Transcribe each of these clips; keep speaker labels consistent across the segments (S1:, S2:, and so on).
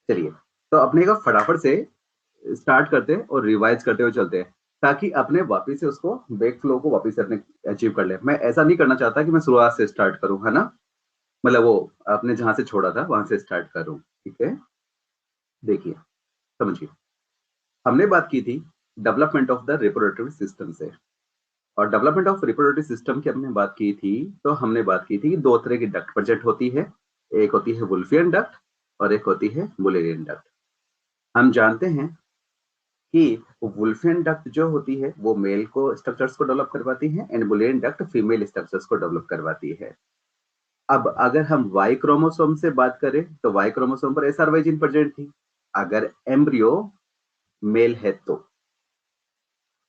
S1: चलिए, तो अपने का फटाफट से स्टार्ट करते हैं और रिवाइज करते हुए चलते हैं, ताकि अपने वापस से उसको बैक फ्लो को वापस से अपने अचीव कर ले। मैं ऐसा नहीं करना चाहता कि मैं शुरुआत से स्टार्ट करूँ, है ना? मतलब वो आपने जहाँ से छोड़ा था वहाँ से स्टार्ट करूँ, ठीक है? देखिए, समझिए। हमने बात की थी development of the reproductive system से, और डेवलपमेंट ऑफ रिप्रोडक्टिव सिस्टम की हमने बात की थी, तो हमने बात की थी कि 2 तरह की डक्ट प्रेजेंट होती है। एक होती है वुल्फियन डक्ट और एक होती है मुलेरियन डक्ट। हम जानते हैं कि वुल्फियन डक्ट जो होती है वो मेल को स्ट्रक्चर्स को डेवलप करवाती है and Mullerian duct female structures को डेवलप करवाती है। अब अगर हम वाई क्रोमोसोम से बात करें तो वाई क्रोमोसोम पर एसआरवाई जीन प्रेजेंट थी, अगर एम्ब्रियो मेल है तो।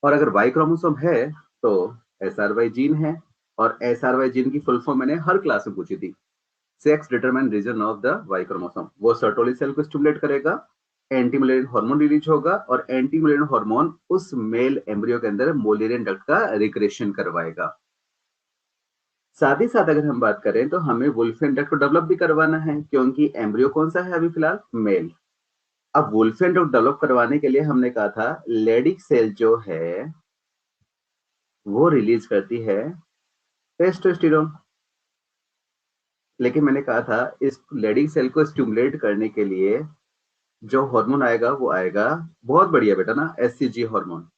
S1: और अगर वाई क्रोमोसोम है तो एसआरवाई जीन है। और एसआरवाई जीन की फुल फॉर्म मैंने हर क्लास में पूछी थी। Sex determine region of the Y chromosome, वो सर्टोली सेल को स्टिमुलेट करेगा, एंटी मुलेरियन हार्मोन रिलीज होगा और एंटी मुलेरियन हार्मोन उस मेल एम्ब्रियो के अंदर मुलेरियन डक्ट का रिक्रेशन करवाएगा। साथ ही साथ अगर हम बात करें तो हमें वुल्फियन डक्ट को डेवलप भी करवाना है, क्योंकि एम्ब्रियो कौन सा है अभी फिलहाल? मेल। अब वुल्फियन डक्ट डेवलप करवाने के लिए हमने कहा था लेडिक सेल जो है वो रिलीज करती है टेस्टोस्टेरोन। लेकिन मैंने कहा था इस लेडिक सेल को स्टिमुलेट करने के लिए जो हार्मोन आएगा वो आएगा, बहुत बढ़िया बेटा ना, एससीजी हार्मोन।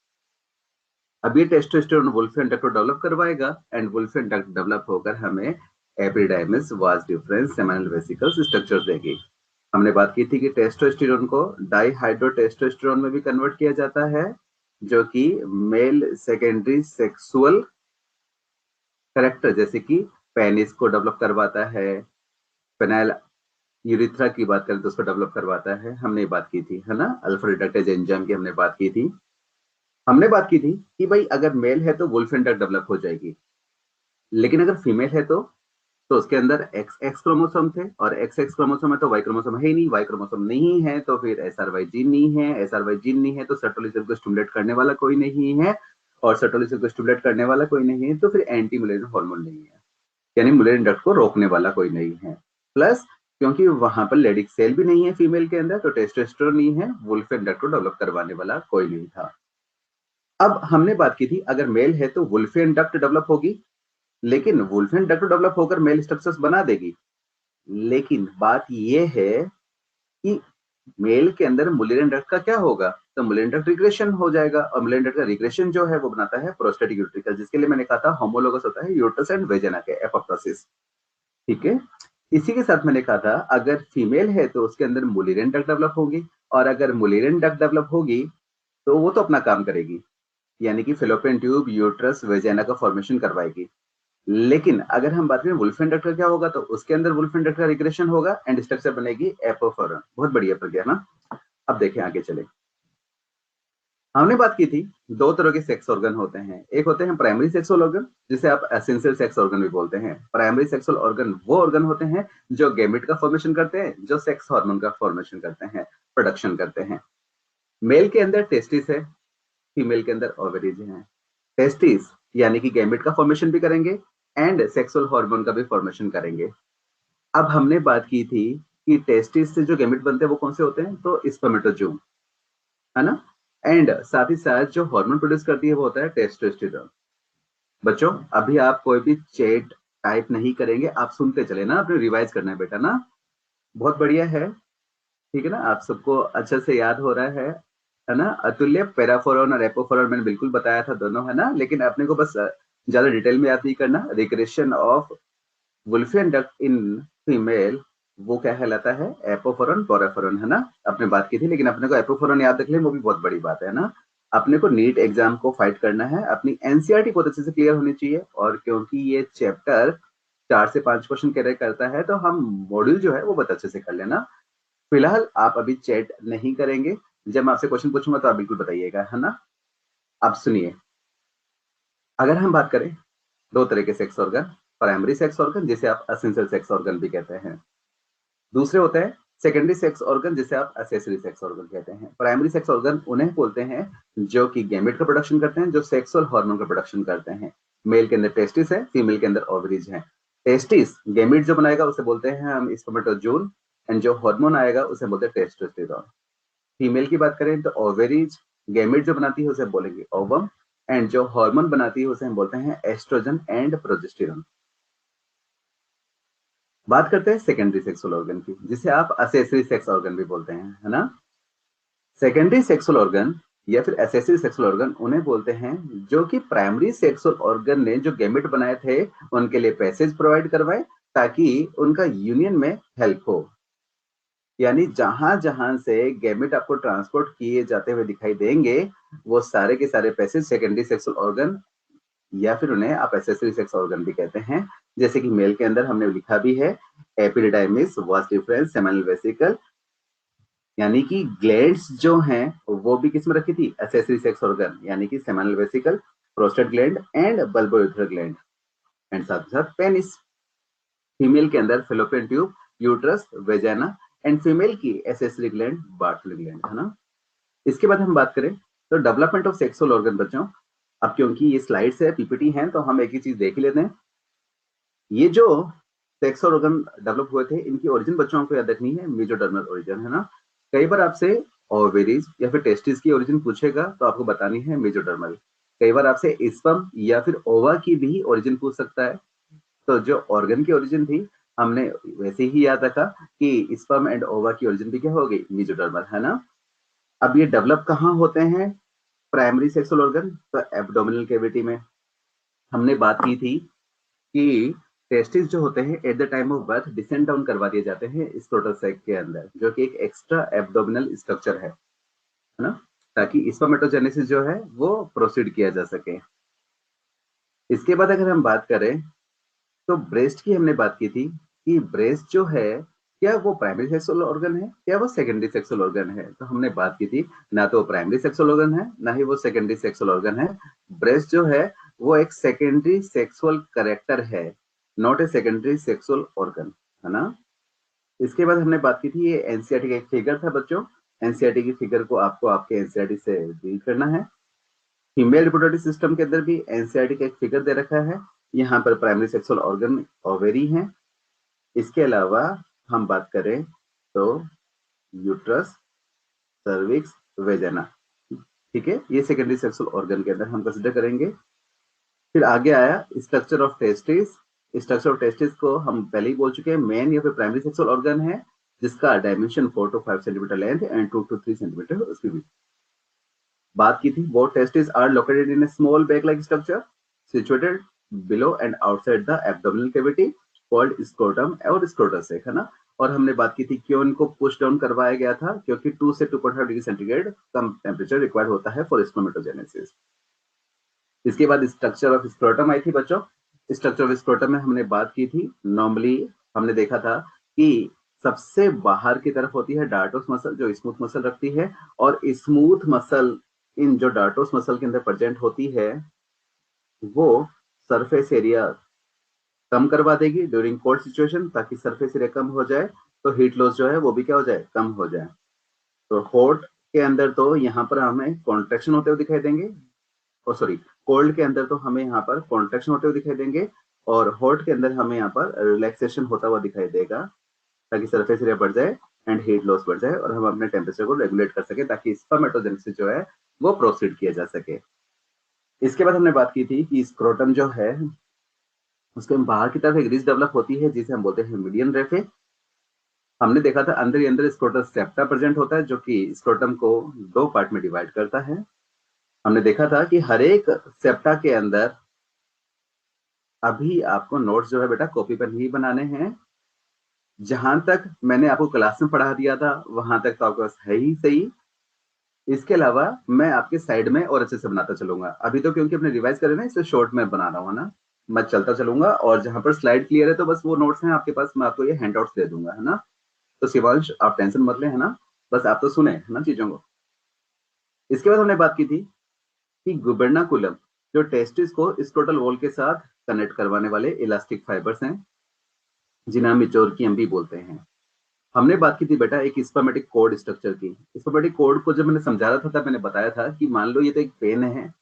S1: अब ये टेस्टोस्टेरोन वुल्फियन डक्ट को डेवलप करवाएगा एंड वुल्फियन डक्ट डेवलप होकर हमें epididymis vas deferens seminal vesicles structure देगी। हमने बात की थी कि टेस्टोस्टेरोन को डाइहाइड्रोटेस्टोस्टेरोन में भी कन्वर्ट किया जाता है, जो कि मेल सेकेंडरी सेक्सुअल कैरेक्टर जैसे कि पेनिस को डेवलप करवाता है। पेनाइल यूरिथ्रा की बात करें तो उसको डेवलप करवाता है, हमने बात की थी, है ना? अल्फा रिडक्टेज एंजाइम की हमने बात की थी। हमने बात की थी कि भाई अगर मेल है तो वुल्फियन डक्ट डेवलप हो जाएगी, लेकिन अगर फीमेल है तो उसके अंदर एक्स एक्स क्रोमोसोम थे, और एक्स एक्स क्रोमोसोम है तो वाई क्रोमोसोम है ही नहीं, वाई क्रोमोसोम नहीं है तो फिर एसआरवाई जीन नहीं है, एसआरवाई जीन नहीं है तो सर्टोली सेल को स्टिमुलेट करने वाला कोई नहीं है, और सर्टोली सेल को स्टिमुलेट करने वाला कोई नहीं है तो फिर एंटी मुलेरियन हार्मोन नहीं है, यानी मुलेरियन डक्ट को रोकने वाला कोई नहीं है। प्लस क्योंकि वहां पर लेडिक सेल भी नहीं है फीमेल के अंदर, तो टेस्टोस्टेरोन नहीं है, वुल्फियन डक्ट को डेवलप करवाने वाला कोई नहीं था। अब हमने बात की थी अगर मेल है तो वुल्फियन डक्ट डेवलप होगी, लेकिन वुल्फियन डक्ट डेवलप होकर मेल स्ट्रक्चर्स बना देगी। लेकिन बात यह है कि मेल के अंदर मुलेरियन डक्ट का क्या होगा? तो मुलेरियन डक्ट रिग्रेशन हो जाएगा, और मुलेरियन डक्ट का रिग्रेशन जो है वो बनाता है प्रोस्टेटिक यूट्रिकल, जिसके लिए मैंने कहा था होमोलोगस होता है यूट्रस एंड वेजिना के एपोप्टोसिस। ठीक है? इसी के साथ मैंने कहा था अगर फीमेल है तो उसके अंदर मुलेरियन डक्ट डेवलप होगी, और अगर मुलेरियन डक्ट डेवलप होगी तो वो तो अपना काम करेगी, यानी कि फेलोपियन ट्यूब यूट्रस वेजिना का फॉर्मेशन करवाएगी। लेकिन अगर हम बात करें वुल्फियन डक्ट का क्या होगा, तो उसके अंदर वुल्फियन डक्ट का रिग्रेशन होगा एंड स्ट्रक्चर बनेगी एपोफोरन। बहुत बढ़िया प्रज्ञा ना। अब देखें आगे चले। हमने बात की थी 2 तरह के सेक्स ऑर्गन होते हैं, एक होते हैं प्राइमरी सेक्सुअल ऑर्गन जिसे आप एसेंशियल सेक्स ऑर्गन भी बोलते हैं। प्राइमरी सेक्सुअल ऑर्गन वो ऑर्गन होते हैं जो गैमेट का फॉर्मेशन करते हैं, जो सेक्स हार्मोन का फॉर्मेशन करते हैं, प्रोडक्शन करते हैं। मेल के अंदर टेस्टिस है, फीमेल के अंदर ओवरीज है। टेस्टिस यानी कि गैमेट का फॉर्मेशन भी करेंगे एंड सेक्सुअल हार्मोन का भी फॉर्मेशन करेंगे। अब हमने बात की थी कि टेस्टिस से जो गैमेट बनते हैं वो कौन से होते हैं, तो स्पर्मेटोजूम, है ना? एंड साथ ही साथ जो हार्मोन प्रोड्यूस करती है वो होता है टेस्टोस्टेरोन। बच्चों अभी आप कोई भी चैट टाइप नहीं करेंगे, आप सुनते चले ना, आपने रिवाइज करना है बेटा ना। बहुत बढ़िया है, ठीक है ना? आप सबको अच्छे से याद हो रहा है ना? अतुल्य, पैराफोरन और एपोफोरन मैंने बिल्कुल बताया था दोनों, है ना? लेकिन अपने को बस ज्यादा डिटेल में याद नहीं करना। Recreation of वुल्फियन duct in female वो क्या कहलाता है? एपोफोरन पोराफोरन, है ना? आपने बात की थी, लेकिन अपने को एपोफोरन याद रख ले, वो भी बहुत बड़ी बात है ना। अपने को नीट एग्जाम को फाइट करना है, अपनी एनसीईआरटी बहुत अच्छे से क्लियर होनी चाहिए, और क्योंकि ये चैप्टर 4 से 5 क्वेश्चन कैरी करता है तो हम मॉड्यूल जो है वो बहुत अच्छे से कर लेना। फिलहाल आप अभी चैट नहीं करेंगे, जब मैं आपसे क्वेश्चन पूछूंगा तो आप बिल्कुल बताइएगा, है ना? अब सुनिए, अगर हम बात करें 2 तरह के sex organ, primary sex organ जिसे आप एसेंशियल सेक्स ऑर्गन भी कहते हैं, दूसरे होते हैं सेकेंडरी सेक्स ऑर्गन जिसे आप एक्सेसरी सेक्स ऑर्गन कहते हैं। प्राइमरी सेक्स ऑर्गन उन्हें बोलते हैं जो कि गैमेट का प्रोडक्शन करते हैं, जो सेक्सुअल हार्मोन का प्रोडक्शन करते हैं। मेल के अंदर टेस्टिस है, फीमेल के अंदर ओवरीज है। टेस्टिस गैमेट जो बनाएगा उसे बोलते हैं हम स्पर्मेटोजून, एंड जो हार्मोन आएगा उसे बोलते हैं टेस्टोस्टेरोन। फीमेल की बात करें तो ओवेरीज गैमेट जो बनाती है उसे बोलेंगे ओवम, एंड जो हार्मोन बनाती है उसे हम बोलते हैं एस्ट्रोजन एंड प्रोजेस्टेरोन। बात करते हैं सेकेंडरी सेक्सुअल ऑर्गन की, जिसे आप असेसरी सेक्स ऑर्गन भी बोलते हैं, है ना। सेकेंडरी सेक्सुअल ऑर्गन या फिर एसेसरी सेक्सुअल ऑर्गन उन्हें बोलते हैं जो कि प्राइमरी सेक्सुअल ऑर्गन ने जो गैमेट बनाए थे उनके लिए पैसेज प्रोवाइड करवाए ताकि उनका यूनियन में हेल्प हो। यानी जहां जहां से गैमेट आपको ट्रांसपोर्ट किए जाते हुए दिखाई देंगे वो सारे के सारे पैसेज सेकेंडरी सेक्सुअल ऑर्गन या फिर उन्हें आप एसेसरी सेक्स ऑर्गन भी कहते हैं। जैसे कि मेल के अंदर हमने लिखा भी है epididymis, vas deferens, seminal vesicle, यानी कि ग्लैंड्स जो हैं वो भी किसमें रखी थी, एसेसरी सेक्स ऑर्गन, यानी कि seminal vesicle, prostate gland and bulbourethral gland, and साथ ही साथ पेनिस। फीमेल के अंदर fallopian tube, uterus, vagina, and female की एसेसरी ग्लैंड बार्टल ग्लैंड, है ना। इसके बाद हम बात करें तो डेवलपमेंट ऑफ सेक्सुअल ऑर्गन बच्चों, अब क्योंकि ये स्लाइड्स है पीपीटी हैं तो हम एक ही चीज देख ही लेते हैं। ये जो सेक्सुअल ऑर्गन डेवलप हुए थे इनकी ओरिजिन बच्चों को याद रखनी है, मेजोडर्मल ओरिजिन, है ना। कई बार आपसे ओवेरीज या फिर टेस्टिस की ओरिजिन पूछेगा तो आपको बतानी है मेजोडर्मल। कई बार आपसे स्पर्म या फिर ओवा की भी ओरिजिन पूछ सकता है, तो जो ऑर्गन की ओरिजिन थी हमने वैसे ही याद रखा कि स्पर्म एंड ओवा की ओरिजिन भी क्या हो गई, मेजोडर्मल, है ना। अब ये डेवलप कहाँ होते हैं प्राइमरी सेक्सुअल ऑर्गन, तो एब्डोमिनल कैविटी में। हमने बात की थी कि टेस्टिस जो होते हैं at the time of birth descend down करवा दिए जाते हैं स्क्रोटल सैक के अंदर, जो कि एक एक्स्ट्रा एब्डोमिनल स्ट्रक्चर है ना, ताकि स्पर्मेटोजेनेसिस जो है वो प्रोसीड किया जा सके। इसके बाद अगर हम बात करें तो ब्रेस्ट की हमने बात की थी कि ब्रेस्ट जो है क्या वो प्राइमरी सेक्सुअल ऑर्गन है क्या वो सेकेंडरी सेक्सुअल ऑर्गन है, तो हमने बात की थी ना तो प्राइमरी सेक्सुअल ऑर्गन है ना ही वो सेकेंडरी सेक्सुअल ऑर्गन है। ब्रेस्ट जो है वो एक सेकेंडरी सेक्सुअल करेक्टर है, not a secondary sexual organ, है ना। इसके बाद हमने बात की थी ये एनसीईआरटी का एक फिगर था बच्चों, एनसीईआरटी की फिगर को आपको आपके एनसीईआरटी से रीड करना है। फीमेल रिप्रोडक्टिव सिस्टम के अंदर भी एनसीईआरटी का एक फिगर दे रखा है, यहाँ पर प्राइमरी सेक्सुअल ऑर्गन ओवेरी है। इसके अलावा हम बात करें तो यूट्रस, सर्विक्स, वेजाना, ठीक है, ये सेकेंडरी सेक्सुअल ऑर्गन के अंदर हम कंसिडर करेंगे। फिर आगे आया structure of testis. Structure of testis को हम पहले ही बोल चुके हैं, मेन या फिर प्राइमरी सेक्सुअल ऑर्गन है जिसका dimension 4 to 5 centimetre length and 2 to 3 centimetre उसकी भी बात की थी। Both testis are located in a small bag like structure situated below and outside the abdominal cavity called scrotum और स्क्रोटस, है ना। और हमने बात की थी क्यों इनको पुश डाउन करवाया गया था, क्योंकि 2 से 2.5 डिग्री सेंटीग्रेड कम टेम्परेचर रिक्वायर्ड होता है फॉर स्पर्मेटोजेनेसिस। इसके बाद स्ट्रक्चर ऑफ स्क्रोटम आई थी बच्चों। स्ट्रक्चर ऑफ स्क्रोटम में हमने बात की थी, नॉर्मली हमने देखा था कि सबसे बाहर की तरफ होती है डार्टोस मसल जो स्मूथ मसल रखती है, और स्मूथ मसल इन जो डार्टोस मसल के अंदर प्रेजेंट होती है वो सरफेस एरिया कम करवा देगी ड्यूरिंग कोल्ड सिचुएशन, ताकि सरफेस एरिया कम हो जाए तो हीट लॉस जो है वो भी क्या हो जाए, कम हो जाए। तो हॉट के अंदर तो यहाँ पर हमें कॉन्ट्रेक्शन होते हुए दिखाई देंगे, और सॉरी कोल्ड के अंदर तो हमें यहाँ पर कॉन्ट्रेक्शन होते हुए दिखाई देंगे, और हॉट के अंदर हमें यहाँ पर रिलैक्सेशन होता हुआ दिखाई देगा, ताकि सरफेस एरिया बढ़ जाए एंड हीट लॉस बढ़ जाए और हम अपने टेम्परेचर को रेगुलेट कर सके, ताकि स्पर्मेटोजेनेसिस जो है वो प्रोसीड किया जा सके। इसके बाद हमने बात की थी कि स्क्रोटम जो है उसके बाहर की तरफ एक रिज डेवलप होती है जिसे हम बोलते हैं मीडियन रेफे। हमने देखा था अंदर ही अंदर स्क्रोटम सेप्टा प्रेजेंट होता है जो कि स्क्रोटम को 2 पार्ट में डिवाइड करता है। हमने देखा था कि हर एक सेप्टा के अंदर अभी आपको नोट्स जो है बेटा कॉपी पर नहीं बनाने हैं, जहां तक मैंने आपको क्लास में पढ़ा दिया था वहां तक तो आपके पास है ही सही। इसके अलावा मैं आपके साइड में और अच्छे से बनाता चलूंगा, अभी तो क्योंकि अपने रिवाइज कर रहे हैं ना इसलिए शॉर्ट में बना रहा हूँ ना, मैं चलता चलूंगा और जहां पर स्लाइड क्लियर है तो बस वो नोट्स हैं आपके पास, मैं आपको ये हैंडआउट्स दे दूंगा, है ना। तो शिवांश आप टेंशन मत लें, है ना, बस आप तो सुने, है ना, चीजों को। इसके बाद हमने बात की थी कि गुबर्नाकुलम जो टेस्टिस को स्क्रोटल वॉल के साथ कनेक्ट करवाने वाले इलास्टिक फाइबर्स हैं जिन्हें हम मेचोरकियम भी बोलते हैं। हमने बात की थी बेटा एक स्पर्मेटिक कोड स्ट्रक्चर की। स्पर्मेटिक कोड को जब मैंने समझा रहा था तब मैंने बताया था कि मान लो ये तो एक पेन है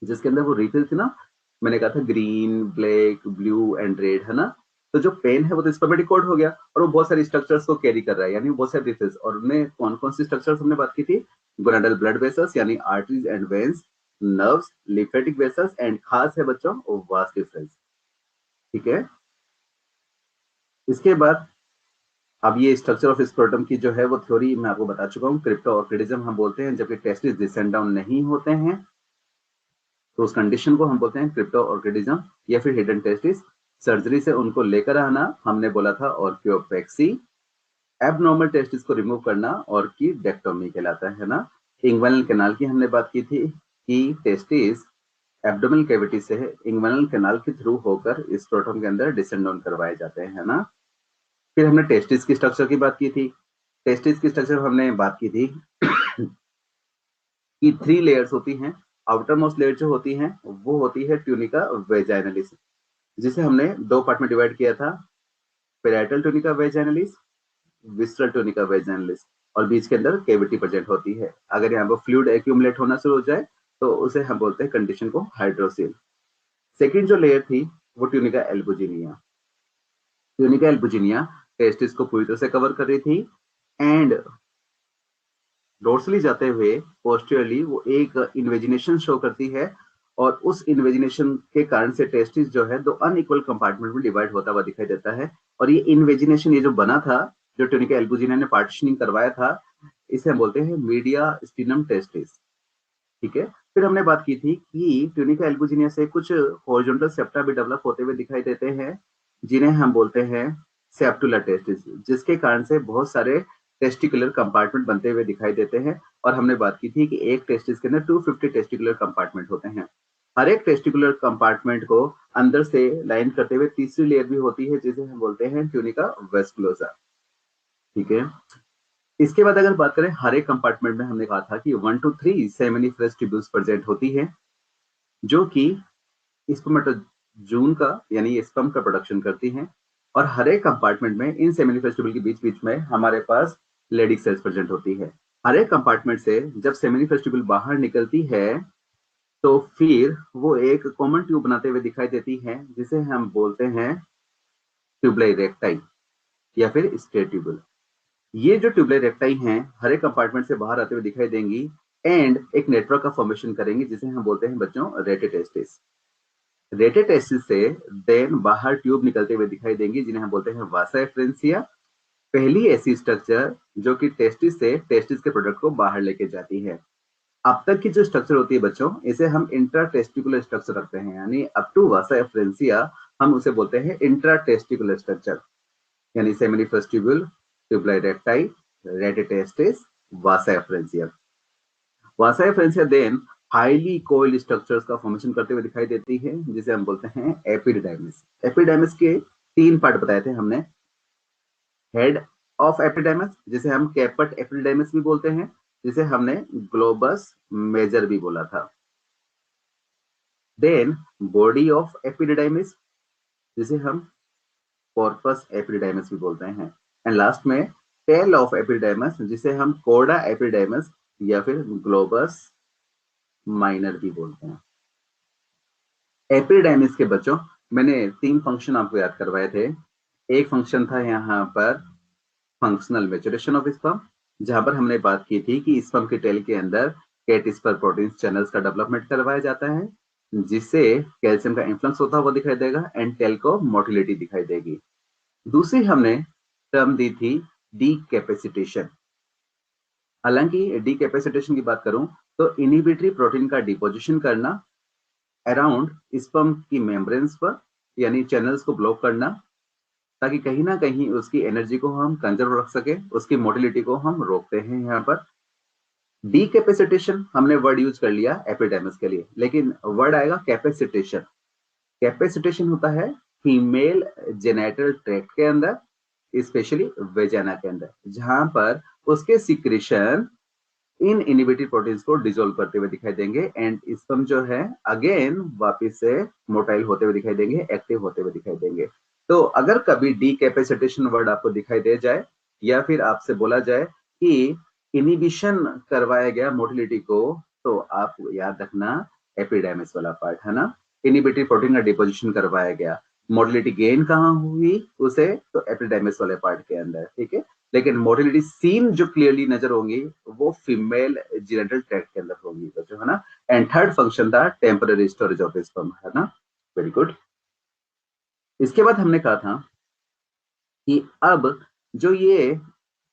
S1: जिसके अंदर वो रिफिल थी ना, मैंने कहा था green, black, blue and red, है ना। तो जो पेन है वो तो स्पर्मेटिकोड हो गया और वो बहुत सारी स्ट्रक्चर्स को कैरी कर रहा है, यानी बहुत सारे डिफरेंस। और उनमें कौन कौन सी स्ट्रक्चर्स हमने बात की थी? गोनाडल ब्लड वेसल्स यानी arteries and veins, nerves, lymphatic vessels and खास है बच्चों वास डिफरेंस। ठीक है, इसके बाद अब ये स्ट्रक्चर ऑफ स्क्रोटम की जो है वो थ्योरी मैं आपको बता चुका हूँ। क्रिप्टोऑर्किडिज्म हम बोलते हैं जबकि टेस्टिस डिसेंड डाउन नहीं होते हैं, तो उस कंडीशन को हम बोलते हैं क्रिप्टोऑर्किडिज्म या फिर हिडन टेस्टिस। सर्जरी से उनको लेकर आना हमने बोला था ऑर्कियोप्लेक्सी। एबनॉर्मल टेस्टिस को रिमूव करना और की डेक्टोमी कहलाता है ना। इंग्वानल कैनाल की हमने बात की थी कि टेस्टिस एब्डोमिनल कैविटी से इंग्वानल कैनाल के थ्रू होकर स्क्रोटम के अंदर डिसेंड डाउन करवाए जाते हैं ना। फिर हमने टेस्टिस की स्ट्रक्चर की बात की थी। टेस्टिस की स्ट्रक्चर हमने बात की थी कि 3 लेयर्स होती हैं। आउटर मोस्ट लेयर जो होती है वो होती है ट्यूनिका वेजाइनलिस, जिसे हमने 2 पार्ट में डिवाइड किया था, parietal tunica vaginalis, विस्ट्रल tunica vaginalis, और बीच के अंदर कैविटी प्रेजेंट होती है। अगर यहाँ पर फ्लूइड एक्यूमुलेट होना शुरू हो जाए तो उसे हम बोलते हैं कंडीशन को हाइड्रोसिल। सेकेंड जो लेयर थी वो tunica albuginea. Tunica albuginea testis को पूरी तरह से कवर कर रही थी एंड डोर्सली जाते हुए पोस्टीरियरली वो एक इन्वेजिनेशन शो करती है और उस इन्वेजिनेशन के कारण से टेस्टिस जो है 2 अनइक्वल कंपार्टमेंट में डिवाइड होता हुआ दिखाई देता है। और ये इन्वेजिनेशन, ये जो बना था, जो ट्यूनिका एल्बुजिना ने पार्टीशनिंग करवाया था, इसे हम बोलते हैं मीडिया स्टिनम टेस्टिस। ठीक है, फिर हमने बात की थी कि ट्यूनिका एल्बुजिनिया से कुछ हॉरिजॉन्टल सेप्टा भी डेवलप होते हुए दिखाई देते हैं, जिन्हें हम बोलते हैं सेप्टुलर टेस्टिस, जिसके कारण से बहुत सारे टेस्टिकुलर कंपार्टमेंट बनते हुए दिखाई देते हैं। और हमने बात की थी कि एक टेस्टिस के अंदर 250 टेस्टिकुलर कंपार्टमेंट होते हैं। हर एक टेस्टिकुलर कंपार्टमेंट को अंदर से लाइन करते हुए तीसरी लेयर भी होती है, जिसे हम बोलते हैं ट्यूनिका वेस्कुलोसा। ठीक है, इसके बाद अगर बात करें हर एक कंपार्टमेंट में, हमने कहा था कि 1 to 3 सेमिनिफरस ट्यूब्यूल्स प्रेजेंट होती है, जो कि स्पर्मेटोजून का यानी स्पर्म का प्रोडक्शन करती हैं। और हर एक कंपार्टमेंट में इन सेमिनिफरस ट्यूब्यूल के बीच बीच में हमारे पास लेडिक सेल्स प्रेजेंट होती है। हर एक कंपार्टमेंट से जब सेमिनिफरस ट्यूब्यूल बाहर निकलती है तो फिर वो एक कॉमन ट्यूब बनाते हुए दिखाई देती है, जिसे हम बोलते हैं ट्यूबुलाई रेक्टाई या फिर स्ट्रेट ट्यूब्यूल। ये जो ट्यूबुलाई रेक्टाई हैं हर एक कंपार्टमेंट से बाहर आते हुए दिखाई देंगी एंड एक नेटवर्क का फॉर्मेशन करेंगे, जिसे हम बोलते हैं बच्चों रेटेटेस्टिस। रेटेटेस्टिस से देन बाहर ट्यूब निकलते हुए दिखाई देंगी, जिन्हें हम बोलते हैं वासा एफ्रेंसिया। पहली ऐसी स्ट्रक्चर जो कि टेस्टिस से टेस्टिस के प्रोडक्ट को बाहर लेके जाती है। अब तक की जो स्ट्रक्चर होती है बच्चों, इसे हम इंट्रा टेस्टिकुलर स्ट्रक्चर रखते हैं, यानी अप टू वासा एफ्रेंसिया हम उसे बोलते हैं इंट्रा टेस्टिकुलर स्ट्रक्चर, यानी सेमिनिफरस ट्यूब्यूल, ट्यूबुलाई रेक्टाई, रेटेटेस्टिस, वासा एफ्रेंसिया। वासा एफ्रेंसिया देन हाईली कोइल्ड स्ट्रक्चर्स का फॉर्मेशन करते हुए दिखाई देती है, जिसे हम बोलते हैं एपिडिडाइमिस। एपिडिडाइमिस के 3 पार्ट बताए थे हमने। हेड ऑफ एपिडिडाइमिस, जिसे हम कैपट एपिडिडाइमिस भी बोलते हैं, जिसे हमने ग्लोबस मेजर भी बोला था। देन बॉडी ऑफ एपिडिडाइमिस, जिसे हम कॉर्पस एपिडिडाइमिस भी बोलते हैं। एंड लास्ट में टेल ऑफ एपिडिडाइमिस, जिसे हम कोडा एपिडिडाइमिस या फिर ग्लोबस माइनर भी बोलते हैं। एपिडिडाइमिस के बच्चों मैंने 3 फंक्शन आपको याद करवाए थे। एक फंक्शन था यहाँ पर फंक्शनल मैच्योरेशन ऑफ स्पर्म, जहां पर हमने बात की थी कि स्पर्म के टेल के अंदर कैट-स्पर प्रोटीन चैनल्स का डेवलपमेंट करवाया जाता है, जिससे कैल्शियम का इन्फ्लक्स होता हुआ दिखाई देगा एंड टेल को मोटिलिटी दिखाई देगी। दूसरी हमने टर्म दी थी डीकैपेसिटेशन। हालांकि डीकैपेसिटेशन की बात करूं तो इनहिबिटरी प्रोटीन का डिपोजिशन करना अराउंड स्पर्म की मेम्ब्रेन्स पर, यानी चैनल्स को ब्लॉक करना, ताकि कहीं ना कहीं उसकी एनर्जी को हम कंजर्व रख सके, उसकी मोटिलिटी को हम रोकते हैं। यहाँ पर डीकैपेसिटेशन हमने वर्ड यूज कर लिया एपिडेमिस के लिए, लेकिन वर्ड आएगा कैपेसिटेशन। कैपेसिटेशन होता है फीमेल जेनेटल ट्रैक्ट के अंदर, स्पेशली वेजाना के अंदर, जहां पर उसके सिक्रेशन इन इनहिबिटरी प्रोटीन्स को डिसॉल्व करते हुए दिखाई देंगे एंड स्पर्म जो है अगेन वापस से मोटाइल होते हुए दिखाई देंगे, एक्टिव होते हुए दिखाई देंगे। तो अगर कभी डीकैपेसिटेशन वर्ड आपको दिखाई दे जाए या फिर आपसे बोला जाए कि इनहिबिशन करवाया गया मोटिलिटी को, तो आप याद रखना एपिडेमिस वाला पार्ट है ना, इनहिबिटरी प्रोटीन का डिपोजिशन करवाया गया। मोटिलिटी गेन कहाँ हुई उसे, तो एपिडेमिस वाले पार्ट के अंदर, ठीक है। लेकिन मोटिलिटी सीन जो क्लियरली नजर होंगी वो फीमेल जीनिटल ट्रैक्ट के अंदर होंगी बच्चों, है ना। एंड थर्ड फंक्शन था टेम्पररी स्टोरेज ऑफ स्पर्म, है ना। Very good. इसके बाद हमने कहा था कि अब जो ये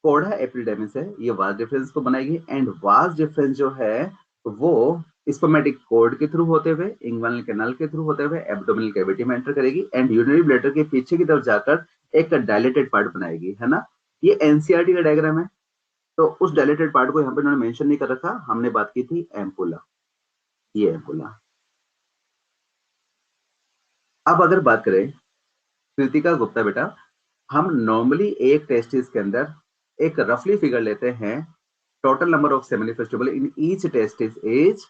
S1: कोड़ा एपिडेमिस है ये वास डिफरेंस को बनाएगी, एंड वास डिफरेंस जो है वो स्पर्मेटिक कोड के थ्रू होते हुए इंग्वानल कैनाल के थ्रू होते हुए एब्डोमिनल कैविटी में एंटर करेगी एंड यूरिनरी ब्लैडर के पीछे की तरफ जाकर एक डायलेटेड पार्ट बनाएगी, है ना। ये एनसीईआरटी का डायग्राम है। तो उस डायलेटेड पार्ट को यहाँ पे उन्होंने मेंशन नहीं कर रखा, हमने बात की थी एम्पुला, ये एम्पुला। अब अगर बात करें कृतिका गुप्ता बेटा, हम नॉर्मली एक टेस्टिस के अंदर एक रफली फिगर लेते हैं, total number of seminiferous in each testis is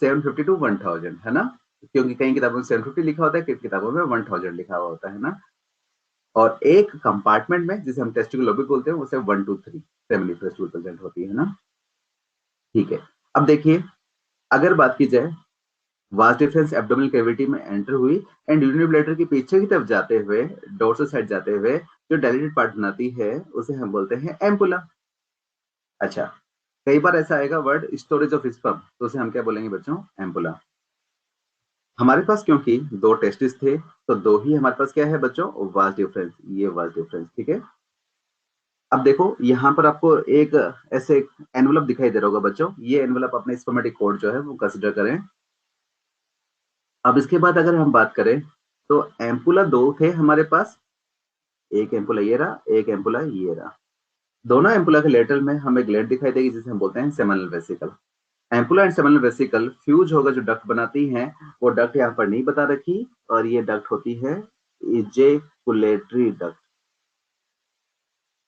S1: 750 to 1000, है ना। क्योंकि कई किताबों में 750 लिखा होता है, कई किताबों में 1000 लिखा हुआ होता है ना। और एक कंपार्टमेंट में जिसे हम टेस्टिकुल लोबी बोलते हैं उसे 1 to 3 सेमिनी फेस्टिवल प्रेजेंट होती है ना, ठीक है। अब देखिए अगर बात की जाए वास डिफरेंस एब्डोमिनल कैविटी में एंटर हुई एंड यूरिनरी ब्लैडर के पीछे की तरफ जाते हुए डोर्सल साइड जाते हुए जो डायलेटेड पार्ट बनाती है उसे हम बोलते हैं एम्पुला। अच्छा, कई बार ऐसा आएगा वर्ड स्टोरेज ऑफ स्पर्म, तो उसे हम क्या बोलेंगे बच्चों, एम्पुला। हमारे पास क्योंकि दो टेस्टिस थे तो दो ही हमारे पास क्या है बच्चों, वास डिफरेंस, ये वास डिफरेंस, ठीक है। अब देखो यहाँ पर आपको एक ऐसे एनवलप दिखाई दे रहा होगा बच्चों, ये एनवलप अपने स्पर्मेटिक कोड जो है वो कंसिडर करें। अब इसके बाद अगर हम बात करें तो एम्पुला दो थे हमारे पास, एक एम्पुला ये रहा, एक एम्पुला ये रहा। दोनों एम्पुला के लेटरल में हमें ग्लैंड दिखाई देगी जिसे हम बोलते हैं seminal vesicle. Ampulla and seminal vesicle fuse होकर जो डक्ट बनाती हैं वो डक्ट यहाँ पर नहीं बता रखी, और ये डक्ट होती है इजेकुलेटरी डक्ट।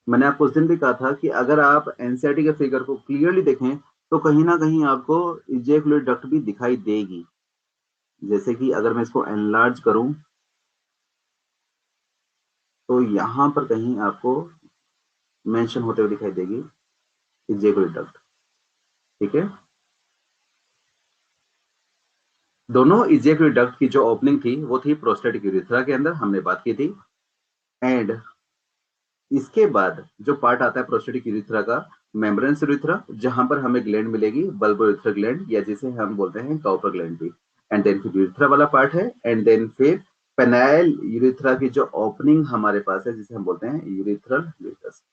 S1: मैंने आपको उस दिन भी कहा था कि अगर आप एनसीईआरटी के फिगर को क्लियरली देखें तो कहीं ना कहीं आपको इजेकुलेटरी डक्ट भी दिखाई देगी। जैसे कि अगर मैं इसको एनलार्ज करूं तो यहां पर कहीं आपको मेंशन होते हुए दिखाई देगी इजेकुलेटरी डक्ट, ठीक है। दोनों इजेकुलेटरी डक्ट की जो ओपनिंग थी वो थी प्रोस्टेटिक यूरिथ्रा के अंदर, हमने बात की थी। एंड इसके बाद जो पार्ट आता है प्रोस्टेटिक यूरिथ्रा का, मेम्ब्रेनस यूरिथ्रा, जहां पर हमें ग्लैंड मिलेगी बल्बो यूरिथ्रा ग्लैंड, या जिसे हम बोलते हैं काउपर ग्लैंड भी। एंड देन फिर यूरिथ्रा वाला पार्ट है, एंड देन फिर पेनाइल यूरिथ्रा की जो ओपनिंग हमारे पास है जिसे हम बोलते हैं यूरिथ्रल यूरिथ्रस।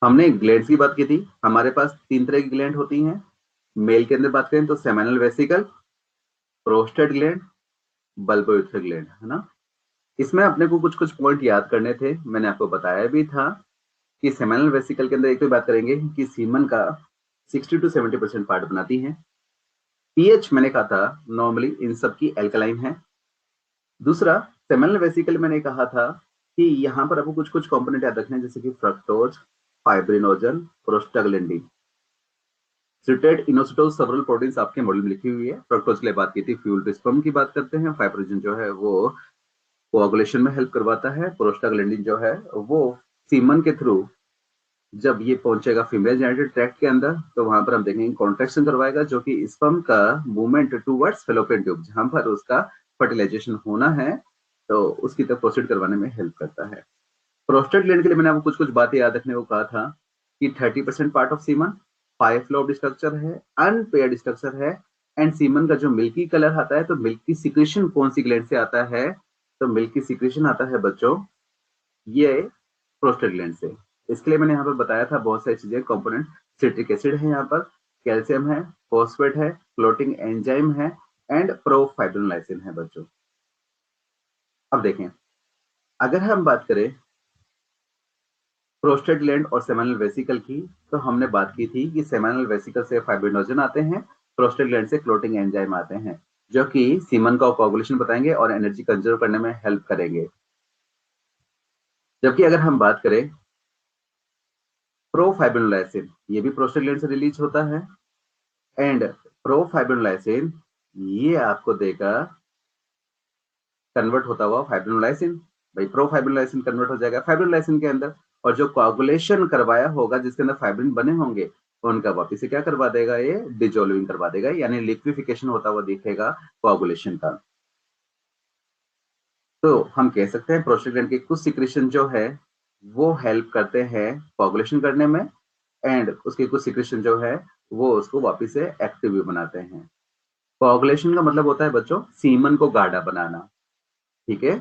S1: हमने ग्लैंड की बात की थी, हमारे पास तीन तरह की ग्लैंड होती हैं। मेल के अंदर बात करें तो seminal vesicle, prostate gland, bulbo urethra gland, है ना। इसमें अपने को कुछ कुछ पॉइंट याद करने थे, मैंने आपको बताया भी था कि सेमिनल वेसिकल के अंदर एक तो बात करेंगे कि सीमन का 60 to 70% पार्ट बनाती है। पीएच मैंने कहा था नॉर्मली इन सब की एल्कलाइन है। दूसरा, सेमिनल वेसिकल मैंने कहा था कि यहाँ पर आपको कुछ कुछ कंपोनेंट याद रखने हैं जैसे कि fructose, fibrinogen, prostaglandin, citrate, inositol, several proteins आपके मॉडल में लिखी हुई है। फ्रक्टोज के लिए बात की थी, फ्यूल टू स्पर्म की बात करते हैं। फाइब्रिनोजन जो है वो कोआगुलेशन में हेल्प करवाता है। प्रोस्टाग्लैंडिन जो है वो सीमन के थ्रू जब ये पहुंचेगा फीमेल जेनिटल ट्रैक्ट के अंदर तो वहां पर हम देखेंगे कॉन्ट्रैक्शन करवाएगा जो कि स्पर्म का मूवमेंट टूवर्ड्स फेलोपियन ट्यूब जहां पर उसका फर्टिलाइजेशन होना है तो उसकी तरफ प्रोसीड करवाने में हेल्प करता है। प्रोस्टेट ग्लैंड के लिए मैंने आपको कुछ कुछ बातें याद रखने को कहा था कि 30% part of semen 5 lobed structure है, अनपेयर्ड स्ट्रक्चर है। एंड सीमन का जो मिल्की कलर आता है तो मिल्की सिक्रेशन कौन सी ग्लैंड से आता है, तो मिल्की सिक्रेशन आता है बच्चों ये प्रोस्टेट ग्लैंड से। इसके लिए मैंने यहाँ पर बताया था बहुत सारी चीजें, कंपोनेंट, सिट्रिक एसिड है, यहाँ पर कैल्शियम है, फॉस्फेट है, फ्लोटिंग एंजाइम है, एंड प्रोफाइब्रोलाइसिन है बच्चों। अब देखें अगर हम बात करें प्रोस्टेट ग्लैंड और सेमिनल वेसिकल की, तो हमने बात की थी कि सेमिनल वेसिकल से फाइब्रिनोजन आते हैं, प्रोस्टेट ग्लैंड से क्लोटिंग एंजाइम आते हैं जो कि सीमन का कोगुलेशन बताएंगे और एनर्जी कंजर्व करने में हेल्प करेंगे। जबकि अगर हम बात करें प्रोफाइब्रिनोलाइसिन, ये भी प्रोस्टेट ग्लैंड से रिलीज होता है। एंड प्रोफाइब्रिनोलाइसिन ये आपको देगा कन्वर्ट होता हुआ फाइब्रिनोलाइसिन। भाई प्रोफाइब्रिनोलाइसिन कन्वर्ट हो जाएगा फाइब्रिनोलाइसिन के अंदर, और जो कोआगुलेशन करवाया होगा जिसके अंदर फाइब्रिन बने होंगे उनका वापिस से क्या करवा देगा, ये डिजोल्विंग करवा देगा, यानी लिक्विफिकेशन होता हुआ दिखेगा कोआगुलेशन का। तो हम कह सकते हैं प्रोस्टेग्लैंड के कुछ सिक्रेशन जो है वो हेल्प करते हैं कोआगुलेशन करने में, एंड उसके कुछ सिक्रेशन जो है वो उसको वापिस से एक्टिव भी बनाते हैं। कोआगुलेशन का मतलब होता है बच्चों सीमन को गाढ़ा बनाना, ठीक है।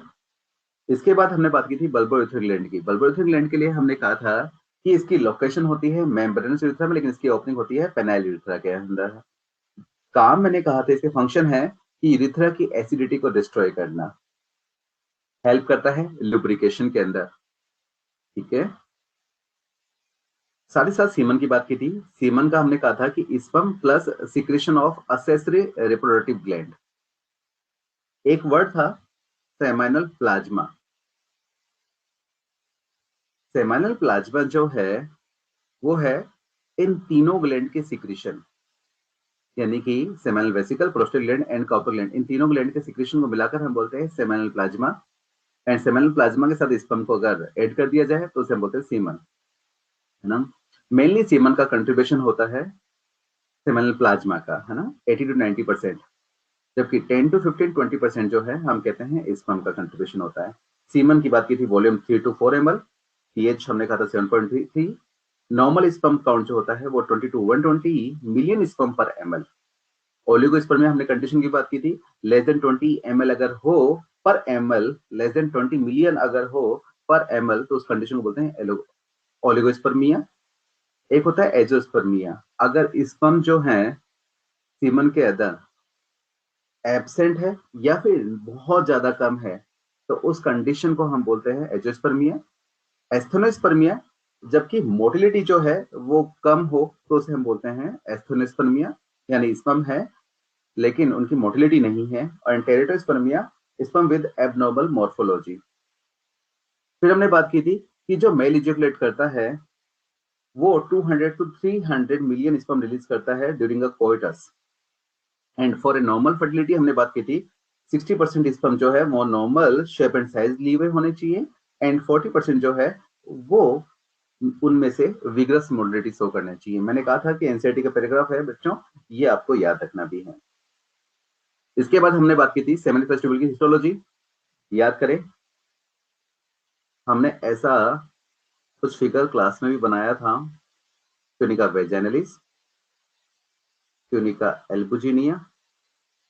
S1: इसके बाद हमने बात की थी बल्बोरेथ्रिक ग्लैंड की। बल्बोरेथ्रिक ग्लैंड के लिए हमने कहा था कि इसकी लोकेशन होती है मेम्ब्रेनस यूरेथ्रा में, लेकिन इसकी ओपनिंग होती है पेनाइल यूरेथ्रा के अंदर। काम मैंने कहा था इसके फंक्शन है कि यूरेथ्रा की एसिडिटी को डिस्ट्रॉय करना, हेल्प करता है लुब्रिकेशन के अंदर, ठीक है। साथ ही साथ सीमन की बात की थी। सीमन का हमने कहा था कि sperm plus secretion of accessory reproductive gland, एक वर्ड था सेमाइनल प्लाज्मा। सेमाइनल प्लाज्मा जो है वो है इन तीनों ग्लैंड के सिक्रेशन, यानी कि seminal vesicle, prostate gland and Cowper gland, इन तीनों ग्लैंड के सिक्रेशन को मिलाकर हम बोलते हैं seminal plasma. And seminal plasma के साथ स्पर्म को अगर ऐड कर दिया जाए तो उसे हम बोलते हैं सीमन, है ना। मेनली सीमन का कंट्रीब्यूशन होता है सेमाइनल प्लाज्मा का, है ना, 80 to 90%, जबकि 10 to 15-20% जो है हम कहते हैं स्पर्म का कंट्रीब्यूशन होता है। सीमन की बात की थी वॉल्यूम 3 to 4 ml, पीएच हमने कहा था 7.3। नॉर्मल स्पर्म काउंट जो होता है वो 20 to 120 मिलियन स्पर्म पर ml। ओलिगोस्पर्म में हमने कंडीशन की बात की थी, लेस देन 20 ml अगर हो पर ml, लेस देन 20 मिलियन अगर हो पर ml, तो उस कंडीशन को बोलते हैं ओलिगोस्पर्मिया। एक होता है एजोस्पर्मिया, अगर स्पर्म जो है सीमन के अंदर एब्सेंट है या फिर बहुत ज्यादा कम है, तो उस कंडीशन को हम बोलते हैं एजोस्पर्मिया। एस्थेनोस्पर्मिया, जबकि मोटिलिटी जो है वो कम हो तो उसे हम बोलते हैं एस्थेनोस्पर्मिया, यानी स्पर्म है लेकिन उनकी मोटिलिटी नहीं है। और टेरिटोस्पर्मिया, स्पर्म विद एबनॉर्मल मॉर्फोलॉजी। फिर हमने बात की थी कि जो मेल इजैकुलेट करता है वो 200 to 300 मिलियन स्पर्म रिलीज करता है during a coitus. And for a normal fertility हमने बात की थी 60% स्पर्म जो है वो नॉर्मल शेप एंड साइज लिए हुए होने चाहिए, एंड 40% जो है वो उनमें से विग्रस मोटिलिटी शो करना चाहिए। मैंने कहा था कि एनसीईआरटी का पैराग्राफ है बच्चों, ये आपको याद रखना भी है। इसके बाद हमने बात की थी सेमिनल फेस्टिवल की हिस्टोलॉजी, याद करें हमने ऐसा कुछ फिगर क्लास में भी बनाया था। ट्यूनिका वेजाइनलिस, ट्यूनिका एल्बुजिनिया,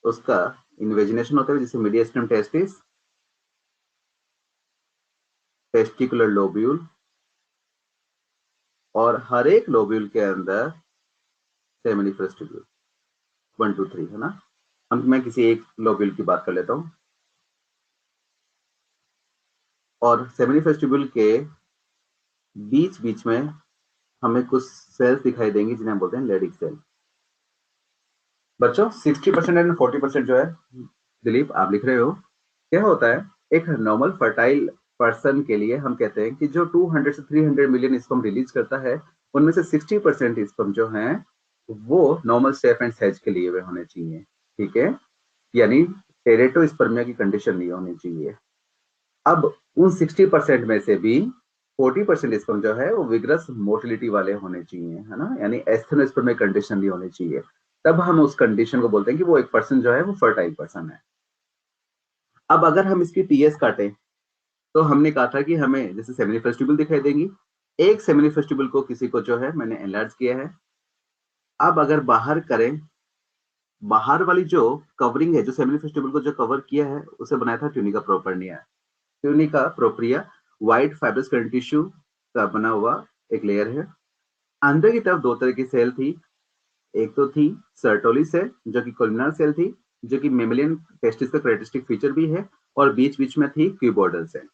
S1: उसका इन्वेजिनेशन होता है जिसे मीडियस्टम टेस्टिस, टेस्टिकुलर लोब्यूल, और हर एक लोब्यूल के अंदर सेमिनिफेस्टिब्यूल 1 2 3, है ना। हम मैं किसी एक लोब्यूल की बात कर लेता हूं, और सेमिनिफेस्टिब्यूल के बीच बीच में हमें कुछ सेल्स दिखाई देंगी जिन्हें हम बोलते हैं लेडिक सेल। बच्चों 60% एंड 40% जो है, दिलीप आप लिख रहे हो, क्या होता है एक नॉर्मल फर्टाइल पर्सन के लिए हम कहते हैं कि जो 200 से 300 मिलियन स्पर्म रिलीज करता है उनमें से 60% स्पर्म जो हैं वो नॉर्मल शेप एंड साइज के लिए वे होने चाहिए, ठीक है, यानी टेरेटोस्पर्मिया की कंडीशन नहीं होनी चाहिए। अब उन 60% में से भी 40% स्पर्म जो है वो विग्रस मोटिलिटी वाले होने चाहिए, है ना, यानी एस्थेनोस्पर्मिक कंडीशन नहीं होनी चाहिए। तब हम उस कंडीशन को बोलते हैं कि वो एक पर्सन जो है वो फर्टाइल पर्सन है। अब अगर हम इसकी टीएस काटें तो हमने कहा था कि हमें जैसे सेमिनिफेस्टिबल दिखाई देंगी, एक सेमिनिफेस्टिबल को किसी को जो है मैंने एनलार्ज किया है। अब अगर बाहर करें, बाहर वाली जो कवरिंग है, जो सेमिनिफेस्टिबल को जो कवर किया है उसे बनाया था tunica propria. Tunica propria white fibrous connective tissue का बना हुआ एक लेयर है। अंदर की तरफ दो तरह की सेल थी, एक तो थी सर्टोली सेल जो कि कोलिनर सेल थी, जो कि मेमेलियन टेस्टिस का कैरेक्टरिस्टिक फीचर भी है, और बीच बीच में थी क्यूबोइडल सेल।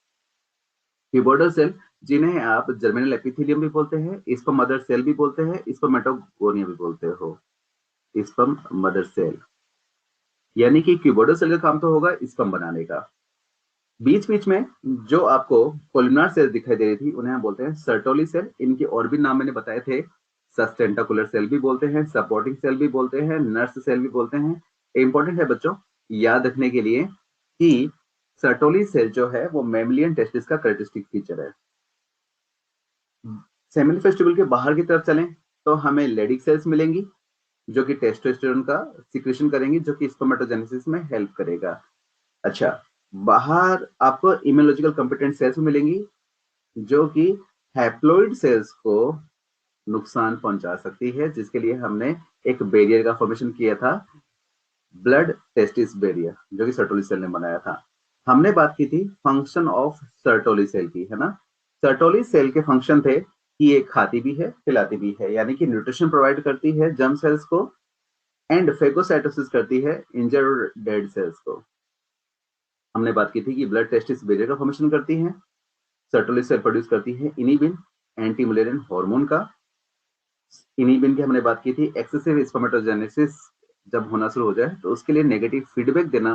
S1: क्यूबोइडल सेल जिन्हें आप जर्मिनल एपिथेलियम भी बोलते हैं, इसको मदर सेल भी बोलते हैं, इसको मेटोगोनिया भी बोलते हो, स्पर्म मदर सेल। यानी कि क्यूबोइडल सेल का काम तो होगा स्पर्म बनाने का। बीच बीच में जो आपको कोलिनार सेल दिखाई दे रही थी उन्हें हम बोलते हैं सर्टोली सेल। इनके और भी नाम मैंने बताए थे, सस्टेंटाकुलर सेल भी बोलते हैं, सपोर्टिंग सेल भी बोलते हैं, नर्स सेल भी बोलते हैं। इंपॉर्टेंट है बच्चों याद रखने के लिए कि सर्टोली सेल जो है वो मेमलियन टेस्टिस का कैरेक्टरिस्टिक फीचर है। सेमिनिफेस्टिबल के बाहर की तरफ चलें तो हमें लेडिक सेल्स मिलेंगी जो कि टेस्टोस्टेरोन का सिक्रेशन करेंगी, जो कि स्पर्मेटोजेनेसिस में हेल्प करेगा। अच्छा, बाहर आपको इम्यूनोलॉजिकल कॉम्पिटेंट सेल्स मिलेंगी जो कि हैप्लॉइड सेल्स को नुकसान पहुंचा सकती है, जिसके लिए हमने एक बैरियर का फॉर्मेशन किया था, ब्लड टेस्टिस बैरियर, जो कि सर्टोली सेल ने बनाया था। हमने बात की थी फंक्शन ऑफ सर्टोली सेल की, है ना। सर्टोली सेल के फंक्शन थे कि ये खाती भी है, खिलाती भी है, यानी कि न्यूट्रिशन प्रोवाइड करती है जर्म सेल्स को, एंड फेगोसाइटोसिस करती है इंजर्ड डेड सेल्स को। हमने बात की थी कि ब्लड टेस्टिस बैरियर का फॉर्मेशन करती है, सर्टोली सेल प्रोड्यूस करती है इनिबिन, एंटी मलेरियन हार्मोन का। इनिबिन की हमने बात की थी, एक्सेसिव स्पर्मेटोजेनेसिस जब होना शुरू हो जाए तो उसके लिए नेगेटिव फीडबैक देना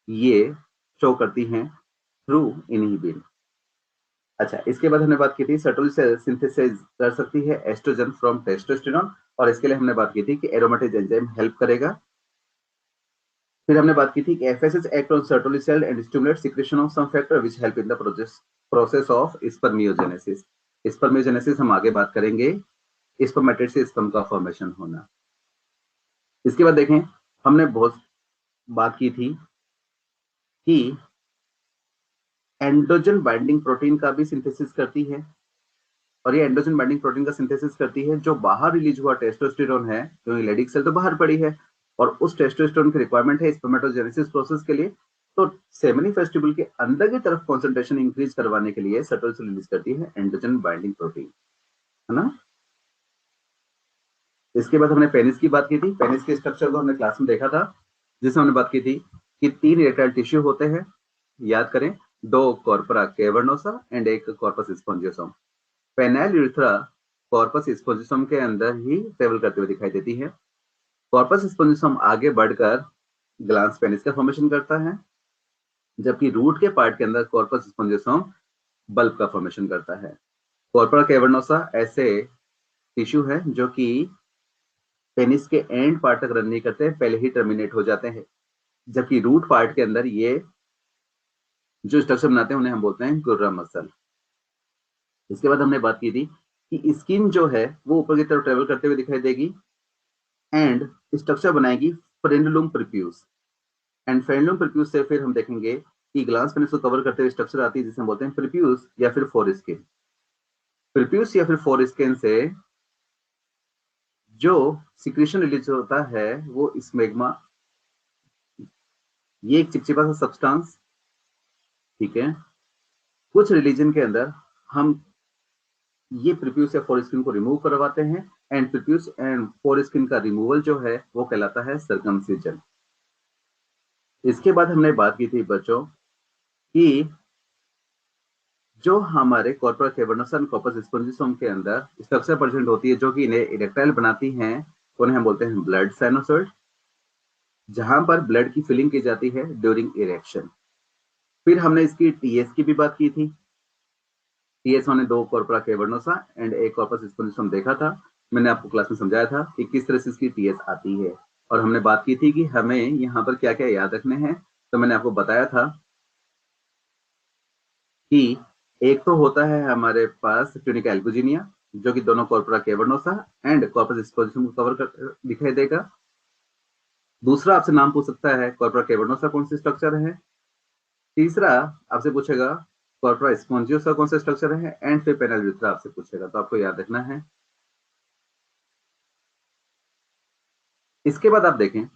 S1: ये शो करती हैं थ्रू इनहिबिन। अच्छा, इसके बाद हमने बात की थी सर्टोली सेल सिंथेसाइज कर सकती है एस्ट्रोजन फ्रॉम टेस्टोस्टेरोन, और इसके लिए हमने बात की थी कि एरोमेटेज एंजाइम हेल्प करेगा। फिर हमने बात की थी कि FSH act on Sertoli cell and stimulate secretion of some factor which help in the process of spermiogenesis. Spermiogenesis हम आगे बात करेंगे, स्पर्मेटेड से स्पर्म का फॉर्मेशन होना। इसके बाद देखें, हमने बहुत बात की थी कि एंड्रोजन बाइंडिंग प्रोटीन का भी सिंथेसिस करती है, और ये एंड्रोजन बाइंडिंग प्रोटीन का सिंथेसिस करती है जो बाहर रिलीज हुआ टेस्टोस्टेरोन है, क्योंकि लेडिक सेल तो बाहर पड़ी है और उस टेस्टोस्टेरोन की रिक्वायरमेंट है स्पर्मेटोजेनेसिस प्रोसेस के लिए। तो सेमिनी फेस्टिबल के अंदर की तरफ कॉन्सेंट्रेशन इंक्रीज करवाने के लिए सर्टोल से रिलीज करती है एंड्रोजन बाइंडिंग प्रोटीन, है ना। इसके बाद हमने पेनिस की बात की थी। पेनिस के स्ट्रक्चर को हमने क्लास में देखा था, जिसमें हमने बात की थी कि 3 इरेक्टाइल टिश्यू होते हैं, याद करें, 2 कॉर्पोरा कैवर्नोसा एंड एक corpus spongiosum. Penile urethra corpus spongiosum के अंदर ही ट्रेवल करते हुए दिखाई देती है। कॉर्पस स्पॉन्जियोसम आगे बढ़कर ग्लांस पेनिस का फॉर्मेशन करता है, जबकि रूट के पार्ट के अंदर कॉर्पस स्पॉन्जियोसम बल्ब का फॉर्मेशन करता है। कॉर्पोरा कैवर्नोसा ऐसे टिश्यू है जो कि पेनिस के एंड पार्ट तक रन नहीं करते, पहले ही टर्मिनेट हो जाते हैं, जबकि रूट पार्ट के अंदर ये जो स्ट्रक्चर बनाते हैं उन्हें हम बोलते हैं गुर्रा मसल। इसके बाद हमने बात की थी कि स्किन जो है वो ऊपर की तरफ ट्रेवल करते हुए दिखाई देगी एंड स्ट्रक्चर बनाएगी frenulum prepuce, and frenulum prepuce से फिर हम देखेंगे कि ग्लांस पेनिस को कवर करते हुए स्ट्रक्चर आती है जिसे हम बोलते हैं प्रीप्यूस या फिर फोरस्किन। प्रीप्यूस या फिर फोरस्किन से जो सिक्रीशन रिलीज होता है वो स्मेग्मा, ये एक चिपचिपा सा सब्सटेंस, ठीक है। कुछ रिलीजन के अंदर हम ये प्रीप्यूस या फोरस्किन को रिमूव करवाते हैं, एंड प्रीप्यूस एंड फोरस्किन का रिमूवल जो है वो कहलाता है सर्कमसिजन। इसके बाद हमने बात की थी बच्चों कि जो हमारे corpora cavernosa and corpus spongiosum के अंदर स्ट्रक्चर प्रेजेंट होती है जो कि इन्हें इरेक्टाइल बनाती हैं, उन्हें हम बोलते हैं ब्लड साइनोसॉइड, जहां पर ब्लड की फिलिंग की जाती है ड्यूरिंग इरेक्शन। फिर हमने इसकी टीएस की भी बात की थी। टीएस ने 2 कॉर्पोरा कैवर्नोसा एंड एक कॉर्पस स्पॉन्जियोसम देखा था। मैंने आपको क्लास में समझाया था कि किस तरह से इसकी टीएस आती है, और हमने बात की थी कि हमें यहाँ पर क्या क्या याद रखने हैं। तो मैंने आपको बताया था कि एक तो होता है हमारे पास ट्यूनिका एल्बुजिनिया, जो कि दोनों corpora cavernosa and corpus spongiosum को कवर कर दिखाई देगा। दूसरा आपसे नाम पूछ सकता है कॉर्पोरा कैवर्नोसा कौन सी स्ट्रक्चर है। तीसरा आपसे पूछेगा कॉर्पोरा स्पॉन्जियोसा कौन सा स्ट्रक्चर है, एंड फिर पेनाइल यूरेथ्रा आपसे पूछेगा, तो आपको याद रखना है। इसके बाद आप देखें,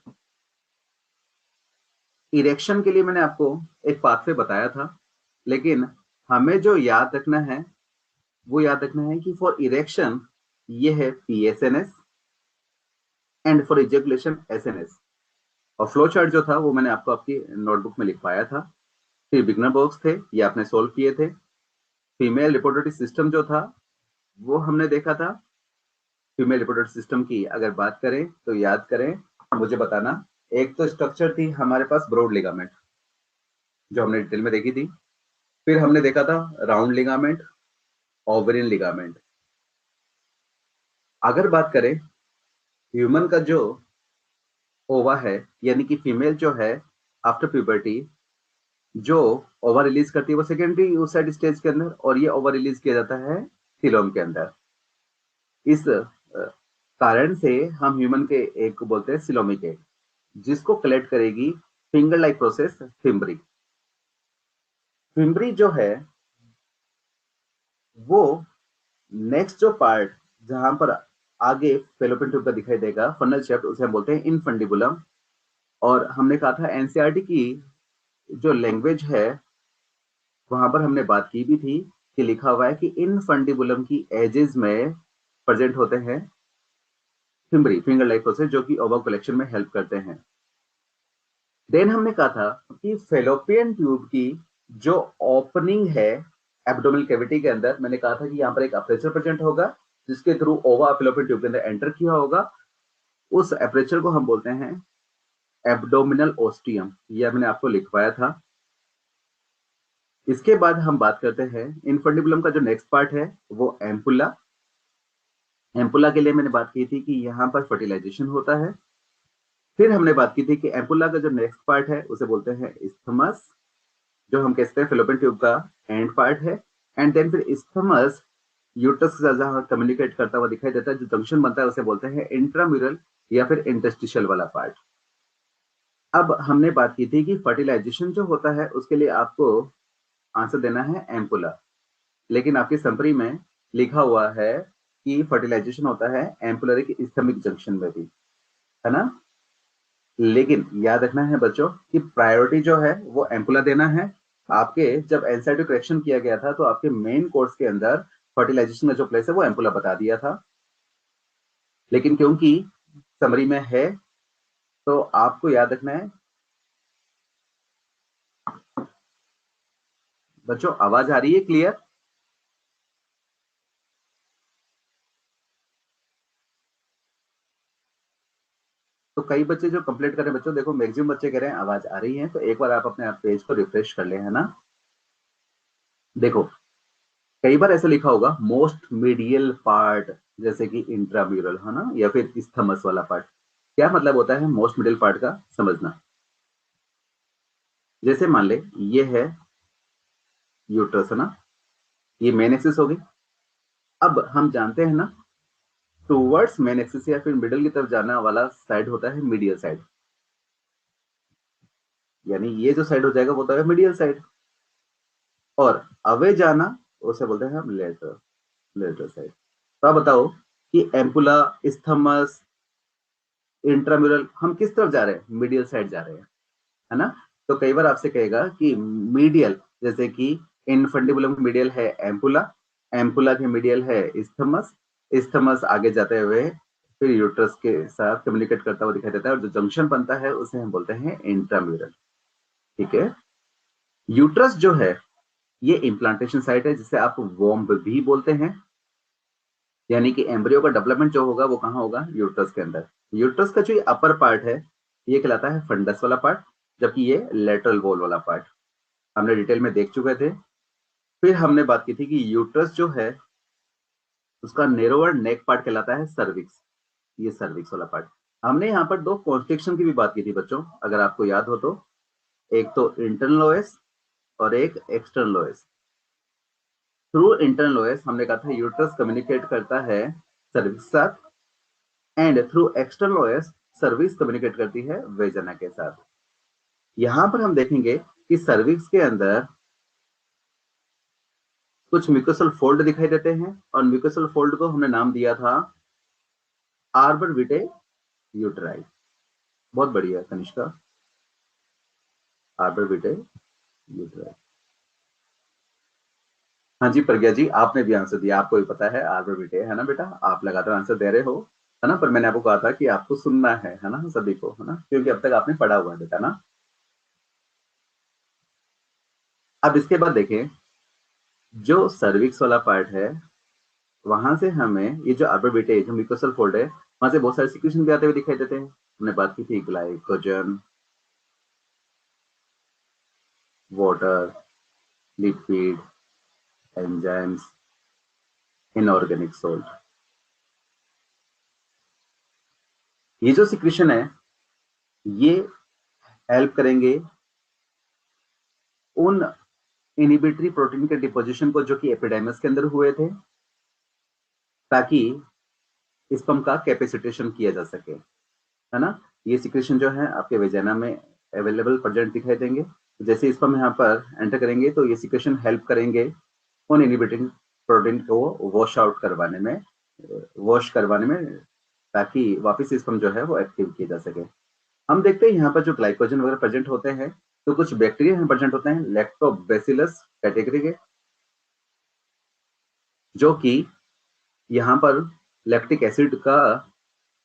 S1: इरेक्शन के लिए मैंने आपको एक पाथवे बताया था, लेकिन हमें जो याद रखना है वो याद रखना है कि फॉर इरेक्शन ये है पीएसएनएस एंड फॉर इजैकुलेशन एसएनएस। और फ्लो चार्ट जो था वो मैंने आपको आपकी नोटबुक में लिखवाया था। फिर बिगनर बॉक्स थे, ये आपने सोल्व किए थे। फीमेल रिप्रोडक्टिव सिस्टम जो था वो हमने देखा था। फीमेल रिप्रोडक्टिव सिस्टम की अगर बात करें तो याद करें, मुझे बताना। एक तो स्ट्रक्चर थी हमारे पास ब्रॉड लिगामेंट, जो हमने डिटेल में देखी थी। फिर हमने देखा था राउंड लिगामेंट, ओवेरियन लिगामेंट। अगर बात करें ह्यूमन का जो ओवा है, यानी कि फीमेल जो है आफ्टर प्यूबर्टी जो ओवा रिलीज करती है वो सेकेंडरी oocyte स्टेज के अंदर, और ये ओवा रिलीज किया जाता है सीलोम के अंदर। इस कारण से हम ह्यूमन के एक को बोलते हैं सिलोमिक एग, जिसको कलेक्ट करेगी finger like process fimbriae. Fimbriae जो है वो नेक्स्ट जो पार्ट जहां पर आगे फेलोपियन ट्यूब का दिखाई देगा फनल शेप्ड, उसे हम बोलते हैं इनफंडिबुलम। और हमने कहा था एनसीईआरटी की जो लैंग्वेज है वहां पर हमने बात की भी थी कि लिखा हुआ है कि इनफंडिबुलम की एजेस में प्रेजेंट होते हैं फिम्बरी फिंगर लाइक प्रोसेस, जो कि ओवा कलेक्शन में हेल्प करते हैं। देन हमने कहा था कि फेलोपियन ट्यूब की जो ओपनिंग है एब्डोमिनल कैविटी के अंदर, मैंने कहा था कि यहाँ पर एक अपर्चर प्रेजेंट होगा जिसके थ्रू ओवा फेलोपियन ट्यूब के अंदर एंटर किया होगा। उस अपर्चर को हम बोलते हैं एब्डोमिनल ओस्टियम, यह मैंने आपको लिखवाया था। इसके बाद हम बात करते हैं इनफंडिबुलम का जो नेक्स्ट पार्ट है वो एम्पुला। एम्पुला के लिए मैंने बात की थी कि यहाँ पर फर्टिलाइजेशन होता है। फिर हमने बात की थी कि एम्पुला का जो नेक्स्ट पार्ट है उसे बोलते हैं इस्थमस, जो हम कहते हैं फेलोपियन ट्यूब का एंड पार्ट है। एंड देन फिर इस्थमस यूट्रस के साथ जहां कम्युनिकेट करता हुआ दिखाई देता है, जो जंक्शन बनता है उसे बोलते हैं इंट्राम्यूरल या फिर इंटरस्टिशियल वाला पार्ट। अब हमने बात की थी कि फर्टिलाइजेशन जो होता है उसके लिए आपको आंसर देना है एम्पुला, लेकिन आपकी समरी में लिखा हुआ है कि फर्टिलाइजेशन होता है एम्पुलरिक इस्थमिक जंक्शन में भी, है ना। लेकिन याद रखना है बच्चों कि प्रायोरिटी जो है वो एम्पुला देना है। आपके जब एनसीईआरटी करेक्शन किया गया था तो आपके मेन कोर्स के अंदर फर्टिलाइजेशन का जो प्लेस है वो एम्पुला बता दिया था, लेकिन क्योंकि समरी में है तो आपको याद रखना है। बच्चों आवाज आ रही है क्लियर? तो कई बच्चे जो कंप्लीट कर रहे हैं बच्चों, देखो मैक्सिमम बच्चे कह रहे हैं आवाज आ रही है, तो एक बार आप अपने आप पेज को रिफ्रेश कर ले, है ना। देखो कई बार ऐसा लिखा होगा मोस्ट मीडियल पार्ट, जैसे कि इंट्राम्यूरल, है ना, या फिर इस्थमस वाला पार्ट। क्या मतलब होता है मोस्ट मिडिल पार्ट का, समझना। जैसे मान ले ये है यूट्रस, है ना, ये मेन एक्सिस होगी। अब हम जानते हैं ना टूवर्ड्स मेन एक्सिस या फिर मिडिल की तरफ जाने वाला साइड होता है मीडियल साइड, यानी ये जो साइड हो जाएगा वो तो है मीडियल साइड। और अवे जाना उसे बोलते हैं हम लेटर, लेटर साइड। तो आप बताओ कि एम्पुला, इस्थमस, इंट्राम्यूरल हम किस तरफ जा रहे हैं, मीडियल साइड जा रहे हैं, है ना। तो कई बार आपसे कहेगा कि मीडियल, जैसे कि इनफंडिबुलम मीडियल है एम्पुला, एम्पुला के मीडियल है इस्थमस, इस्थमस आगे जाते हुए फिर यूट्रस के साथ कम्युनिकेट करता हुआ दिखाई देता है, और जो जंक्शन बनता है उसे हम बोलते हैं इंट्राम्यूरल। ठीक है। यूट्रस जो है ये इम्प्लांटेशन साइट है, जिसे आप वोम्ब भी बोलते हैं, यानी कि एम्ब्रियो का डेवलपमेंट जो होगा वो कहाँ होगा, यूट्रस के अंदर। यूट्रस का जो अपर पार्ट है ये कहलाता है फंडस वाला पार्ट, जबकि ये लेटरल वॉल वाला पार्ट हमने डिटेल में देख चुके थे। फिर हमने बात की थी कि यूट्रस जो है उसका नेरोवर नेक पार्ट कहलाता है सर्विक्स, ये सर्विक्स वाला पार्ट। हमने यहाँ पर दो कॉन्स्ट्रिक्शन की भी बात की थी बच्चों, अगर आपको याद हो तो, एक तो इंटरनल ओएस और एक external OS. Through internal OS हमने कहा था यूट्रस कम्युनिकेट करता है सर्विक्स के साथ, and through external OS cervix communicate करती है वेजना के साथ। यहां पर हम देखेंगे कि सर्विक्स के अंदर कुछ म्यूकोसल फोल्ड दिखाई देते हैं, और म्यूकोसल फोल्ड को हमने नाम दिया था आर्बर विटे यूटराई। बहुत बढ़िया कनिष्का, आर्बर विटे यूटराई। हाँ जी प्रज्ञा जी, आपने भी आंसर दिया, आपको भी पता है आर्बर विटे, है ना बेटा, आप लगातार आंसर दे रहे हो, है ना। पर मैंने आपको कहा था कि आपको सुनना है ना सभी को, है ना, क्योंकि अब तक आपने पढ़ा हुआ है बेटा ना। अब इसके बाद देखें जो सर्विक्स वाला पार्ट है, वहां से हमें ये जो आर्बोरेटे जो म्यूकोसल फोल्ड है, वहां से बहुत सारे सिक्रीशन भी आते हुए दिखाई देते हैं। हमने बात की थी glycogen, water, lipid, enzymes, inorganic salt. ये जो सिक्रीशन है ये हेल्प करेंगे उन इनिबिटरी प्रोटीन के डिपोजिशन को जो कि एपिडेमिस के अंदर हुए थे, ताकि स्पर्म का कैपेसिटेशन किया जा सके, है ना। ये सिक्रेशन जो है आपके वेजाना में अवेलेबल प्रेजेंट दिखाई देंगे। जैसे स्पर्म यहाँ पर एंटर करेंगे तो ये सिक्रेशन हेल्प करेंगे उन इनहिबिटिंग प्रोटीन को वॉश आउट करवाने में, वॉश करवाने में, ताकि वापस स्पर्म जो है वो एक्टिव किया जा सके। हम देखते हैं यहाँ पर जो ग्लाइकोजन वगैरह प्रेजेंट होते हैं, तो कुछ बैक्टीरिया यहाँ प्रेजेंट होते हैं लैक्टोबैसिलस कैटेगरी के, जो कि यहाँ पर लैक्टिक एसिड का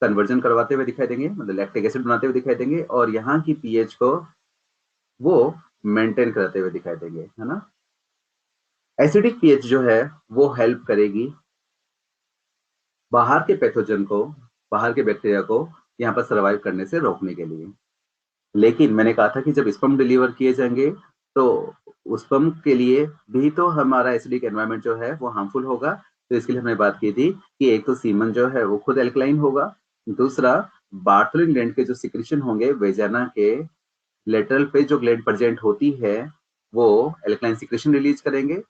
S1: कन्वर्जन करवाते हुए दिखाई देंगे, मतलब लैक्टिक एसिड बनाते हुए दिखाई देंगे, और यहाँ की पीएच को वो मेंटेन करते हुए दिखाई देंगे, है ना। एसिडिक पीएच जो है वो हेल्प करेगी बाहर के पैथोजन को, बाहर के बैक्टीरिया को यहाँ पर सर्वाइव करने से रोकने के लिए। लेकिन मैंने कहा था कि जब स्पर्म डिलीवर किए जाएंगे तो उस स्पर्म के लिए भी तो हमारा एसिडिक एनवायरनमेंट जो है वो हार्मफुल होगा। तो इसके लिए हमने बात की थी कि एक तो सीमन जो है वो खुद एल्कलाइन होगा, दूसरा बार्थोलिन ग्लैंड के जो सिक्रेशन होंगे वेजाना के लेटरल पे जो ग्लैंड प्रेजेंट होती है वो एल्कलाइन सिक्रेशन रिलीज करेंगे,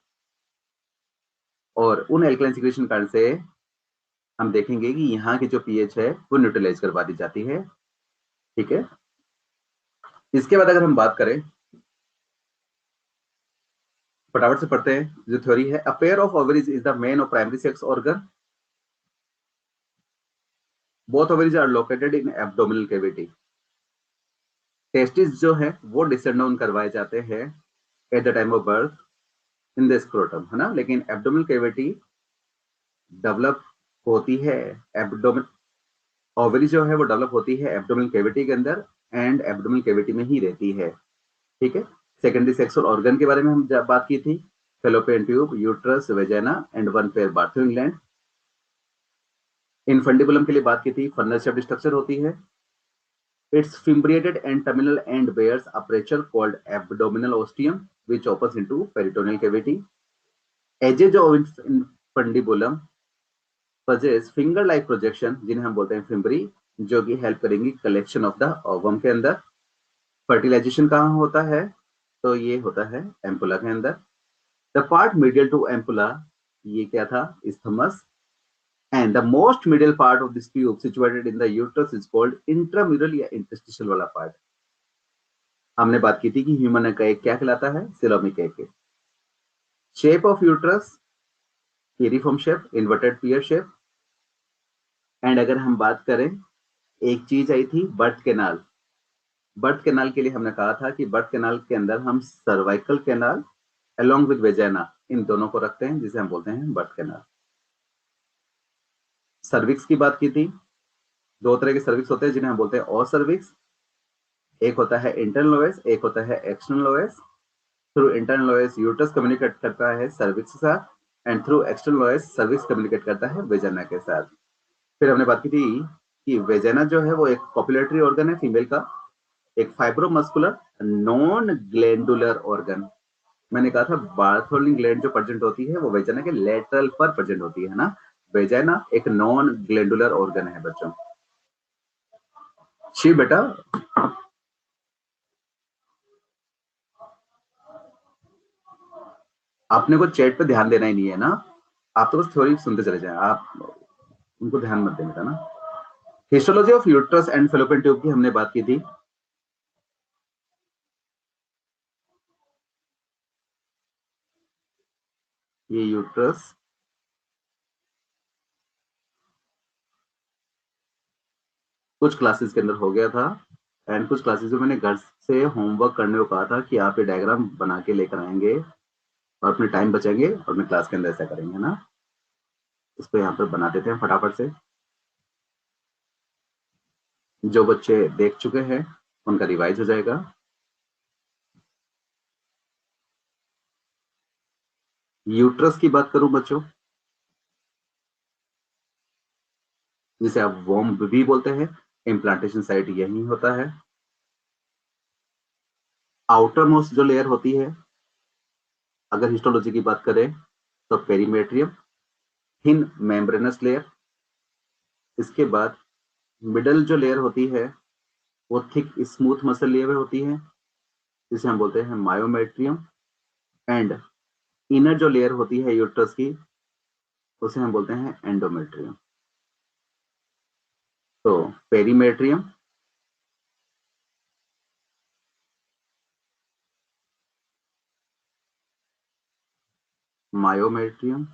S1: और उन एल्कलाइन सिक्रेशन कारण से हम देखेंगे कि यहाँ की जो पीएच है वो न्यूट्रलाइज करवा दी जाती है। ठीक है, इसके बाद अगर हम बात करें, फटाफट से पढ़ते हैं जो थ्योरी है। A pair of ovaries is the main और primary sex organ, both ovaries are located in abdominal cavity. Testis जो है वो डिसेंड डाउन करवाए जाते हैं at the time of birth in the scrotum, है ना। लेकिन एब्डोमिनल कैविटी डेवलप होती है, एब्डोमिन ओवरी जो है वो डेवलप होती है एब्डोमिनल कैविटी के अंदर, एंड एब्डोमिनल कैविटी में ही रहती है। ठीक है, सेकेंडरी सेक्सुअल ऑर्गन के बारे में हम बात की थी, fallopian tube, uterus, vagina and one pair Bartholin gland. Infundibulum के लिए बात की थी, फन्नस शेप्ड स्ट्रक्चर होती है। It's fimbriated and terminal and bears aperture called abdominal ostium, which opens into peritoneal cavity. Edges of infundibulum possess finger-like projection, जिन्हें हम बोलते हैं फिम्बरी, जो कि हेल्प करेंगी कलेक्शन ऑफ द ओवम के अंदर। फर्टिलाइजेशन कहाँ होता है, तो ये होता है एम्पुला के अंदर। The part medial to ampulla, ये क्या था, isthmus, and the most middle part of this tube situated in the uterus is called intramural या interstitial वाला पार्ट। हमने बात की थी कि ह्यूमन का एक क्या कहलाता है, coelomic egg. Shape of uterus uniform shape, inverted peer shape. And अगर हम बात करें, एक चीज आई थी बर्थ कैनाल। बर्थ कैनाल के लिए हमने कहा था कि बर्थ कैनाल के अंदर हम cervical canal along with vagina, इन दोनों को रखते हैं, जिसे हम बोलते हैं बर्थ कैनाल। सर्विक्स की बात की थी, दो तरह के सर्विक्स होते हैं जिन्हें हम बोलते हैं और सर्विक्स। एक होता है इंटरनल ओएस, एक होता है external OS. Through internal OS uterus communicate करता है सर्विक्स के साथ, and through external OS cervix communicate करता है वेजाना के साथ। फिर हमने बात की थी कि वेजाना जो है वो एक कॉपुलेटरी ऑर्गन है फीमेल का, एक फाइब्रोमस्कुलर नॉन ग्लैंडुलर ऑर्गन। मैंने कहा था बार्थोलिन ग्लैंड जो प्रेजेंट होती है वो वेजाना के लेटरल पर प्रेजेंट होती है ना। वेजाना एक नॉन ग्लैंडुलर ऑर्गन है बच्चों। शी बेटा, आपने को चैट पे ध्यान देना ही नहीं है ना, आप तो बस थ्योरी सुनते चले जाए, आप उनको ध्यान मत देना ना। Histology of uterus and fallopian tube की हमने बात की थी। ये यूट्रस कुछ क्लासेस के अंदर हो गया था, एंड कुछ क्लासेस में मैंने घर से होमवर्क करने को कहा था कि आप ये डायग्राम बना के लेकर आएंगे और अपने टाइम बचाएंगे और अपने क्लास के अंदर ऐसा करेंगे ना। इसको यहाँ पर बना देते हैं फटाफट से। जो बच्चे देख चुके हैं उनका रिवाइज हो जाएगा। यूट्रस की बात करूं बच्चों, जिसे आप वॉर्म भी बोलते हैं, इम्प्लांटेशन साइट यही होता है। आउटर मोस्ट जो लेयर होती है, अगर हिस्टोलॉजी की बात करें तो पेरीमेट्रियम, थिन मेम्ब्रेनस लेयर। इसके बाद मिडल जो लेयर होती है वो थिक स्मूथ मसल लेयर होती है, जिसे हम बोलते हैं मायोमेट्रियम। एंड इनर जो लेयर होती है यूट्रस की, उसे हम बोलते हैं एंडोमेट्रियम। तो perimetrium, myometrium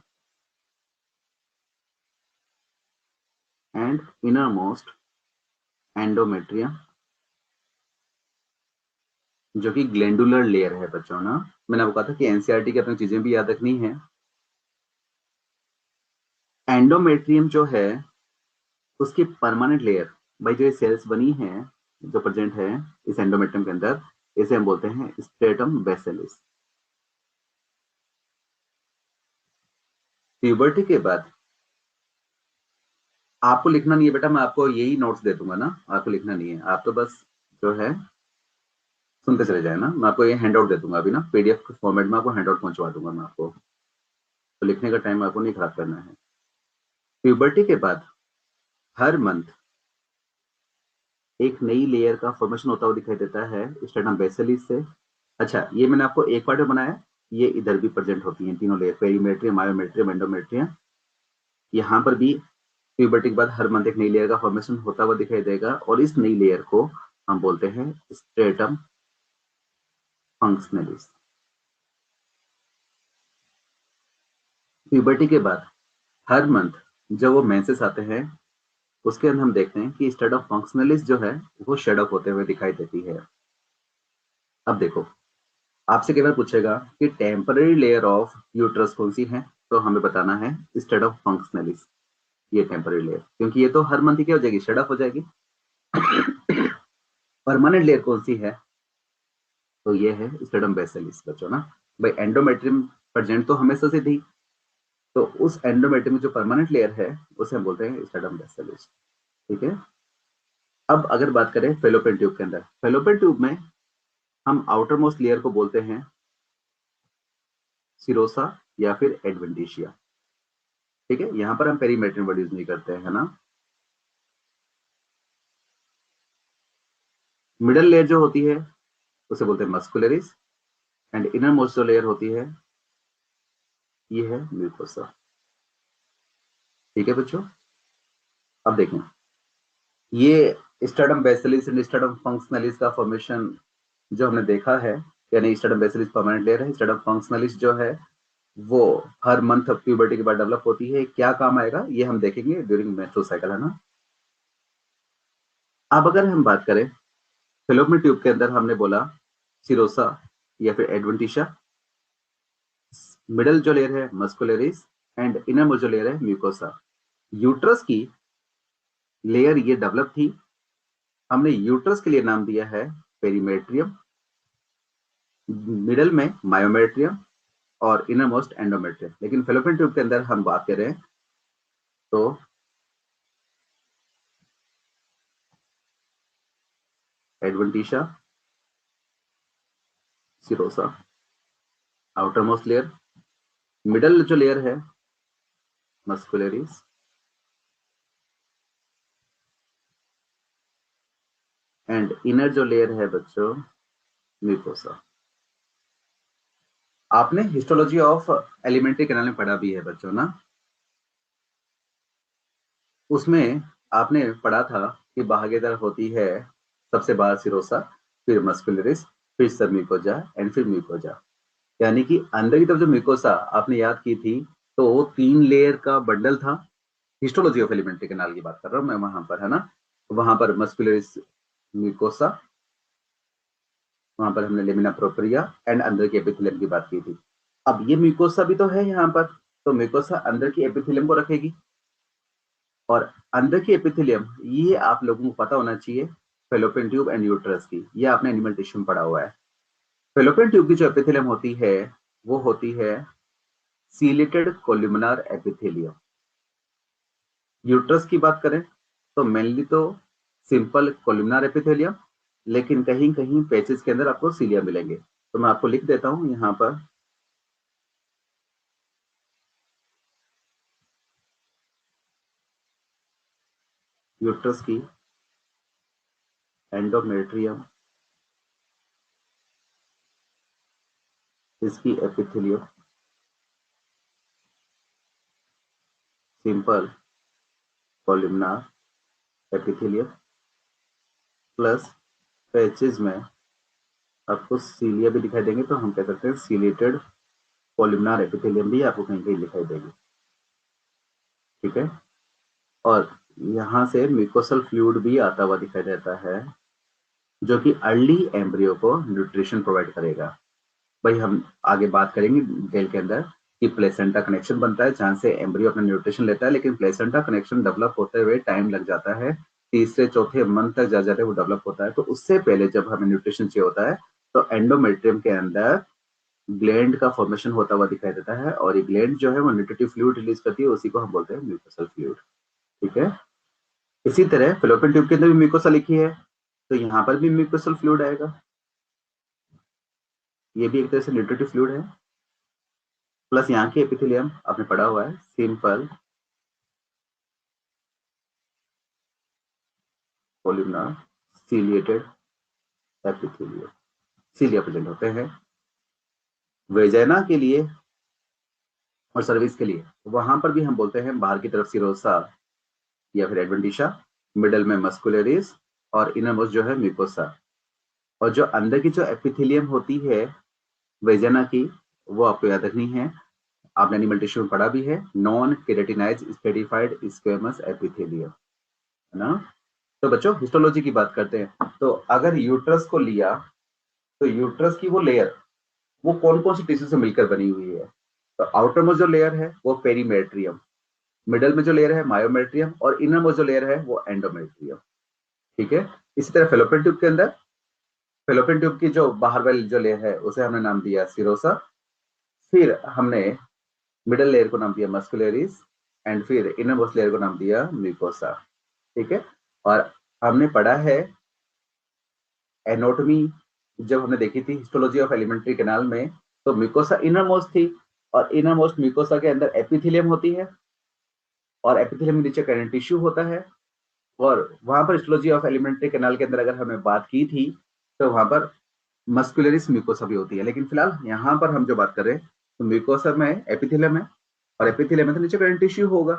S1: and innermost endometrium, जो कि ग्लैंडुलर लेयर है बच्चों ना। मैंने आपको कहा था कि एनसीईआरटी की अपनी चीजें भी याद रखनी है। एंडोमेट्रियम जो है उसकी परमानेंट लेयर, भाई जो ये सेल्स बनी है, जो प्रेजेंट है इस एंडोमेट्रियम के अंदर, इसे हम बोलते हैं स्ट्रेटम बेसिलिस। प्यूबर्टी के बाद आपको लिखना नहीं है बेटा, मैं आपको यही नोट्स दे दूंगा ना, आपको लिखना नहीं है, आप तो बस जो है सुनते चले जाए ना। मैं आपको ये हैंड आउट दे दूंगा अभी ना, पीडीएफ फॉर्मेट में आपको हैंड आउट पहुंचवा दूंगा मैं आपको, तो लिखने का टाइम आपको नहीं खराब करना है। प्यूबर्टी के बाद हर मंथ एक नई लेयर का फॉर्मेशन होता हुआ दिखाई देता है स्ट्रेटम बेसिलिस से। अच्छा, ये मैंने आपको एक पार्ट में बनाया, ये इधर भी प्रेजेंट होती हैं तीनों लेयर, पेरीमेट्रियम, मायोमेट्रियम, एंडोमेट्रियम। यहाँ पर भी प्यूबर्टी के बाद हर मंथ एक नई लेयर का फॉर्मेशन होता हुआ दिखाई देगा, और इस नई लेयर को हम बोलते हैं स्ट्रेटम फंक्शनलिस। प्यूबर्टी के बाद हर मंथ जब वो मेंसेस आते हैं, उसके अंदर हम देखते हैं कि स्ट्रेटम फंक्शनलिस जो है वो शेड अप होते हुए दिखाई देती है। अब देखो, आपसे कई बार पूछेगा कि टेम्पररी लेयर ऑफ यूट्रस कौन सी है, तो हमें बताना है स्ट्रेटम फंक्शनलिस, ये टेम्पररी लेयर, क्योंकि ये तो हर मंथ ही क्या हो जाएगी, शेड अप हो जाएगी। परमानेंट लेयर कौन सी है, तो ये है स्टेडम बेसिलिस बच्चों ना। भाई एंडोमेट्रियम प्रेजेंट तो हमेशा से थी, तो उस एंडोमेट्रियम में जो परमानेंट लेयर है उसे हम बोलते हैं स्टेडम बेसिलिस। ठीक है। अब अगर बात करें फेलोपियन ट्यूब के अंदर, फेलोपियन ट्यूब में हम आउटर मोस्ट लेयर को बोलते हैं सिरोसा या फिर एडवेंटिशिया। ठीक है, यहां पर हम पेरीमेट्रियम वर्ड यूज नहीं करते हैं, है ना। मिडल लेयर जो होती है उसे बोलते हैं मस्कुलरिस, एंड इनर मोस्ट जो लेयर होती है ये है म्यूकोसा। ठीक है बच्चों, अब देखें, ये स्ट्रेटम बेसिलिस एंड स्ट्रेटम फंक्शनलिस का फॉर्मेशन जो हमने देखा है, यानी स्ट्रेटम बेसिलिस परमानेंट लेयर है, स्ट्रेटम फंक्शनलिस जो है वो हर मंथ ऑफ प्यूबर्टी के बाद डेवलप होती है। क्या काम आएगा ये हम देखेंगे ड्यूरिंग मेंस्ट्रुअल साइकिल, है ना। अब अगर हम बात करें फेलोपियन ट्यूब के अंदर, हमने बोला सिरोसा या फिर एडवेंटिशा, मिडल जो लेयर है मस्कुलरिस, एंड इनर जो लेयर है म्यूकोसा। यूट्रस की लेयर ये डेवलप थी, हमने यूट्रस के लिए नाम दिया है पेरीमेट्रियम, मिडल में मायोमेट्रियम और इनर मोस्ट एंडोमेट्रियम। लेकिन फेलोपियन ट्यूब के अंदर हम बात करें तो adventitia, serosa outermost layer, middle जो लेयर है मस्कुलरिस, एंड इनर जो लेयर है बच्चों म्यूकोसा। आपने हिस्टोलॉजी ऑफ एलिमेंट्री कैनाल में पढ़ा भी है बच्चों ना, उसमें आपने पढ़ा था कि भागीदार होती है सबसे बाहर सिरोसा, फिर मस्कुलरिस, फिर सब म्यूकोजा एंड फिर म्यूकोजा। यानी कि अंदर की तरफ जो म्यूकोसा आपने याद की थी, तो वो 3 लेयर का बंडल था। हिस्टोलॉजी ऑफ एलिमेंट्री कैनाल की बात कर रहा हूं मैं, वहां पर है ना, वहां पर मस्कुलरिस म्यूकोसा, वहां पर हमने लेमिना प्रोप्रिया एंड अंदर के एपिथेलियम की बात की थी। अब ये म्यूकोसा भी तो है यहाँ पर, तो म्यूकोसा अंदर की एपिथेलियम को रखेगी, और अंदर की एपिथेलियम ये आप लोगों को पता होना चाहिए, फेलोपियन ट्यूब एंड यूट्रस की, ये आपने एनिमल टिश्यू में पढ़ा हुआ है। फेलोपियन ट्यूब की जो एपिथेलियम होती है वो होती है सीलेटेड कोल्यूमिनार एपिथेलियम। यूट्रस की बात करें तो मेनली तो सिंपल कोल्यूमिनार एपिथेलियम, लेकिन कहीं कहीं पेचेस के अंदर आपको सीलिया मिलेंगे, तो मैं आपको लिख देता हूं यहां पर। यूट्रस की एंडोमेट्रियम, इसकी epithelium simple columnar epithelium plus patches में आपको सीलिया भी दिखाई देंगे, तो हम कह सकते हैं सीलेटेड कोलिमिनार एपिथेलियम भी आपको कहीं कहीं दिखाई देगी। ठीक है, और यहाँ से म्यूकोसल फ्लूइड भी आता हुआ दिखाई देता है, जो कि अर्ली एम्ब्रियो को न्यूट्रिशन प्रोवाइड करेगा। भाई हम आगे बात करेंगे डिटेल के अंदर कि प्लेसेंटा कनेक्शन बनता है जहां से एम्ब्रियो अपना न्यूट्रिशन लेता है, लेकिन प्लेसेंटा कनेक्शन डेवलप होते हुए टाइम लग जाता है, तीसरे चौथे मंथ तक जा जाते वो डेवलप होता है। तो उससे पहले जब हमें न्यूट्रिशन चाहिए होता है तो एंडोमेट्रियम के अंदर ग्लैंड का फॉर्मेशन होता हुआ दिखाई देता है, और ये ग्लैंड जो है वो न्यूट्रिटिव फ्लूइड रिलीज करती है, उसी को हम बोलते हैं म्यूकोसल फ्लूइड। ठीक है, इसी तरह फेलोपियन ट्यूब के अंदर भी म्यूकोसा लिखी है, तो यहाँ पर भी म्यूकोसल फ्लूइड आएगा। ये भी एक तरह से न्यूट्रिटिव फ्लूइड है, प्लस यहाँ की एपिथेलियम आपने पढ़ा हुआ है, सिंपल कोलिमिनार सीलिएटेड एपिथेलियम, सीलिया प्रेजेंट होते हैं वेजाइना के लिए और सर्विस के लिए। वहां पर भी हम बोलते हैं बाहर की तरफ सिरोसा या फिर एडवेंटिशा, मिडल में मस्कुलरिस और इनर मोस्ट जो है म्यूकोसा। और जो अंदर की जो एपिथेलियम होती है वेजाइना की, वो आपको याद रखनी है, आपने एनिमल टिश्यू में पढ़ा भी है, नॉन केराटिनाइज स्ट्रेटिफाइड स्क्वेमस एपिथेलियम, है ना। तो बच्चों हिस्टोलॉजी की बात करते हैं, तो अगर यूट्रस को लिया तो यूट्रस की वो लेयर वो कौन कौन सी टिश्यू से मिलकर बनी हुई है। तो आउटर मोस्ट जो लेयर है वो पेरीमेट्रियम, मिडल में जो लेयर है मायोमेट्रियम, और इनर मोस्ट जो लेयर है वो एंडोमेट्रियम। ठीक है, इसी तरह फेलोपियन ट्यूब के अंदर फेलोपियन ट्यूब की जो बाहर वाली जो लेयर है उसे हमने नाम दिया सिरोसा, फिर हमने मिडल लेयर को नाम दिया मस्कुलरिस, एंड फिर इनर मोस्ट लेयर को नाम दिया म्यूकोसा। ठीक है, और हमने पढ़ा है एनाटॉमी, जब हमने देखी थी हिस्टोलॉजी ऑफ एलिमेंट्री कैनाल में, तो म्यूकोसा इनर मोस्ट थी, और इनर मोस्ट म्यूकोसा के अंदर एपिथेलियम होती है, और एपिथेलियम के नीचे कैनेट टिश्यू होता है। और वहां पर हिस्टोलॉजी ऑफ एलिमेंट्री कैनाल के अंदर अगर हमें बात की थी तो वहां पर मस्कुलरिस म्यूकोसा भी होती है, लेकिन फिलहाल यहाँ पर हम जो बात कर रहे हैं तो म्यूकोसा में एपिथेलियम है, और एपिथेलियम में तो नीचे कैनेट टिश्यू होगा।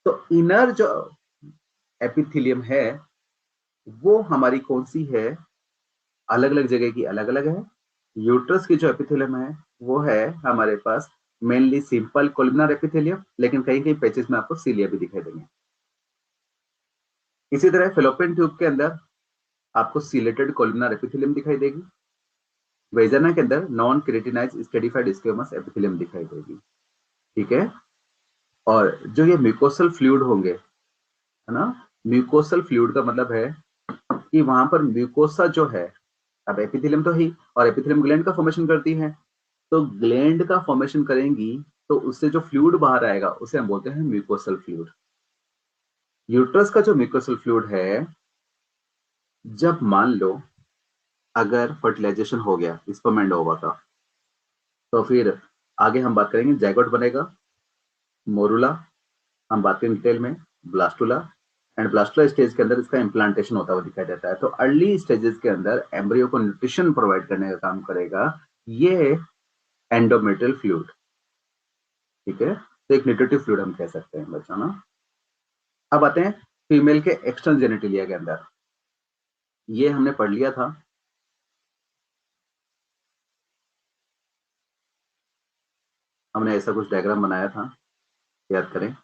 S1: तो इनर जो एपिथेलियम है वो हमारी कौन सी है, अलग अलग जगह की अलग अलग है। यूट्रस की जो एपिथेलियम है वो है हमारे पास मेनली सिंपल कोलिमिनार एपिथेलियम, लेकिन कहीं कहीं पैचेस में आपको सीलिया भी दिखाई देंगे। इसी तरह फेलोपियन ट्यूब के अंदर आपको सीलेटेड कोलिमिनार एपिथेलियम दिखाई देगी, वेजाना के अंदर नॉन क्रेटिनाइज स्ट्रेटिफाइड स्क्वेमस एपिथेलियम दिखाई देगी। ठीक है, और जो ये म्यूकोसल फ्लूइड होंगे, है ना, म्यूकोसल फ्लूइड का मतलब है कि वहां पर म्यूकोसा जो है, अब एपिथेलियम तो ही, और एपिथेलियम ग्लैंड का फॉर्मेशन करती है, तो ग्लैंड का फॉर्मेशन करेंगी तो उससे जो फ्लूइड बाहर आएगा उसे हम बोलते हैं म्यूकोसल फ्लूइड। यूट्रस का जो म्यूकोसल फ्लूइड है, जब मान लो अगर फर्टिलाइजेशन हो गया स्पर्म एंड ओवा का, तो फिर आगे हम बात करेंगे जाइगोट बनेगा, मोरुला, हम बात करेंगे डिटेल में ब्लास्टुला, एंड ब्लास्टुला स्टेज के अंदर इसका इम्प्लांटेशन होता हुआ दिखाई देता है। तो अर्ली स्टेजेस के अंदर एम्ब्रियो को न्यूट्रिशन प्रोवाइड करने का काम करेगा ये एंडोमेट्रियल फ्लूइड। ठीक है, तो एक न्यूट्रिटिव फ्लूइड हम कह सकते हैं बच्चों ना। अब आते हैं फीमेल के एक्सटर्नल जेनिटलिया के अंदर, ये हमने पढ़ लिया था, हमने ऐसा कुछ डायग्राम बनाया था, याद करें।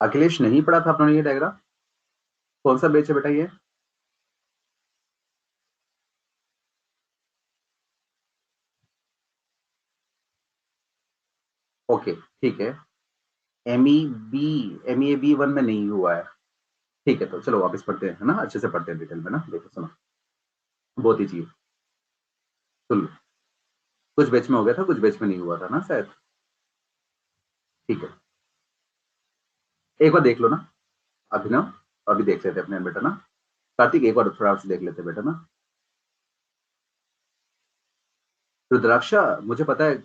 S1: अखिलेश नहीं पढ़ा था आपने ये डायग्राम, कौन सा बेच है बेटा ये। ओके ठीक है, एम ई ए बी 1 में नहीं हुआ है। ठीक है, तो चलो वापस पढ़ते हैं, है ना, अच्छे से पढ़ते हैं डिटेल में ना। देखो सुनो, बहुत ही चीज सुन, कुछ बैच में हो गया था, कुछ बैच में नहीं हुआ था ना शायद। ठीक है, एक बार देख लो ना अभिनव, अभी देख लेते हैं अपने बेटा ना, कार्तिक एक बार थोड़ा से देख लेते हैं बेटा ना। रुद्राक्षा मुझे पता है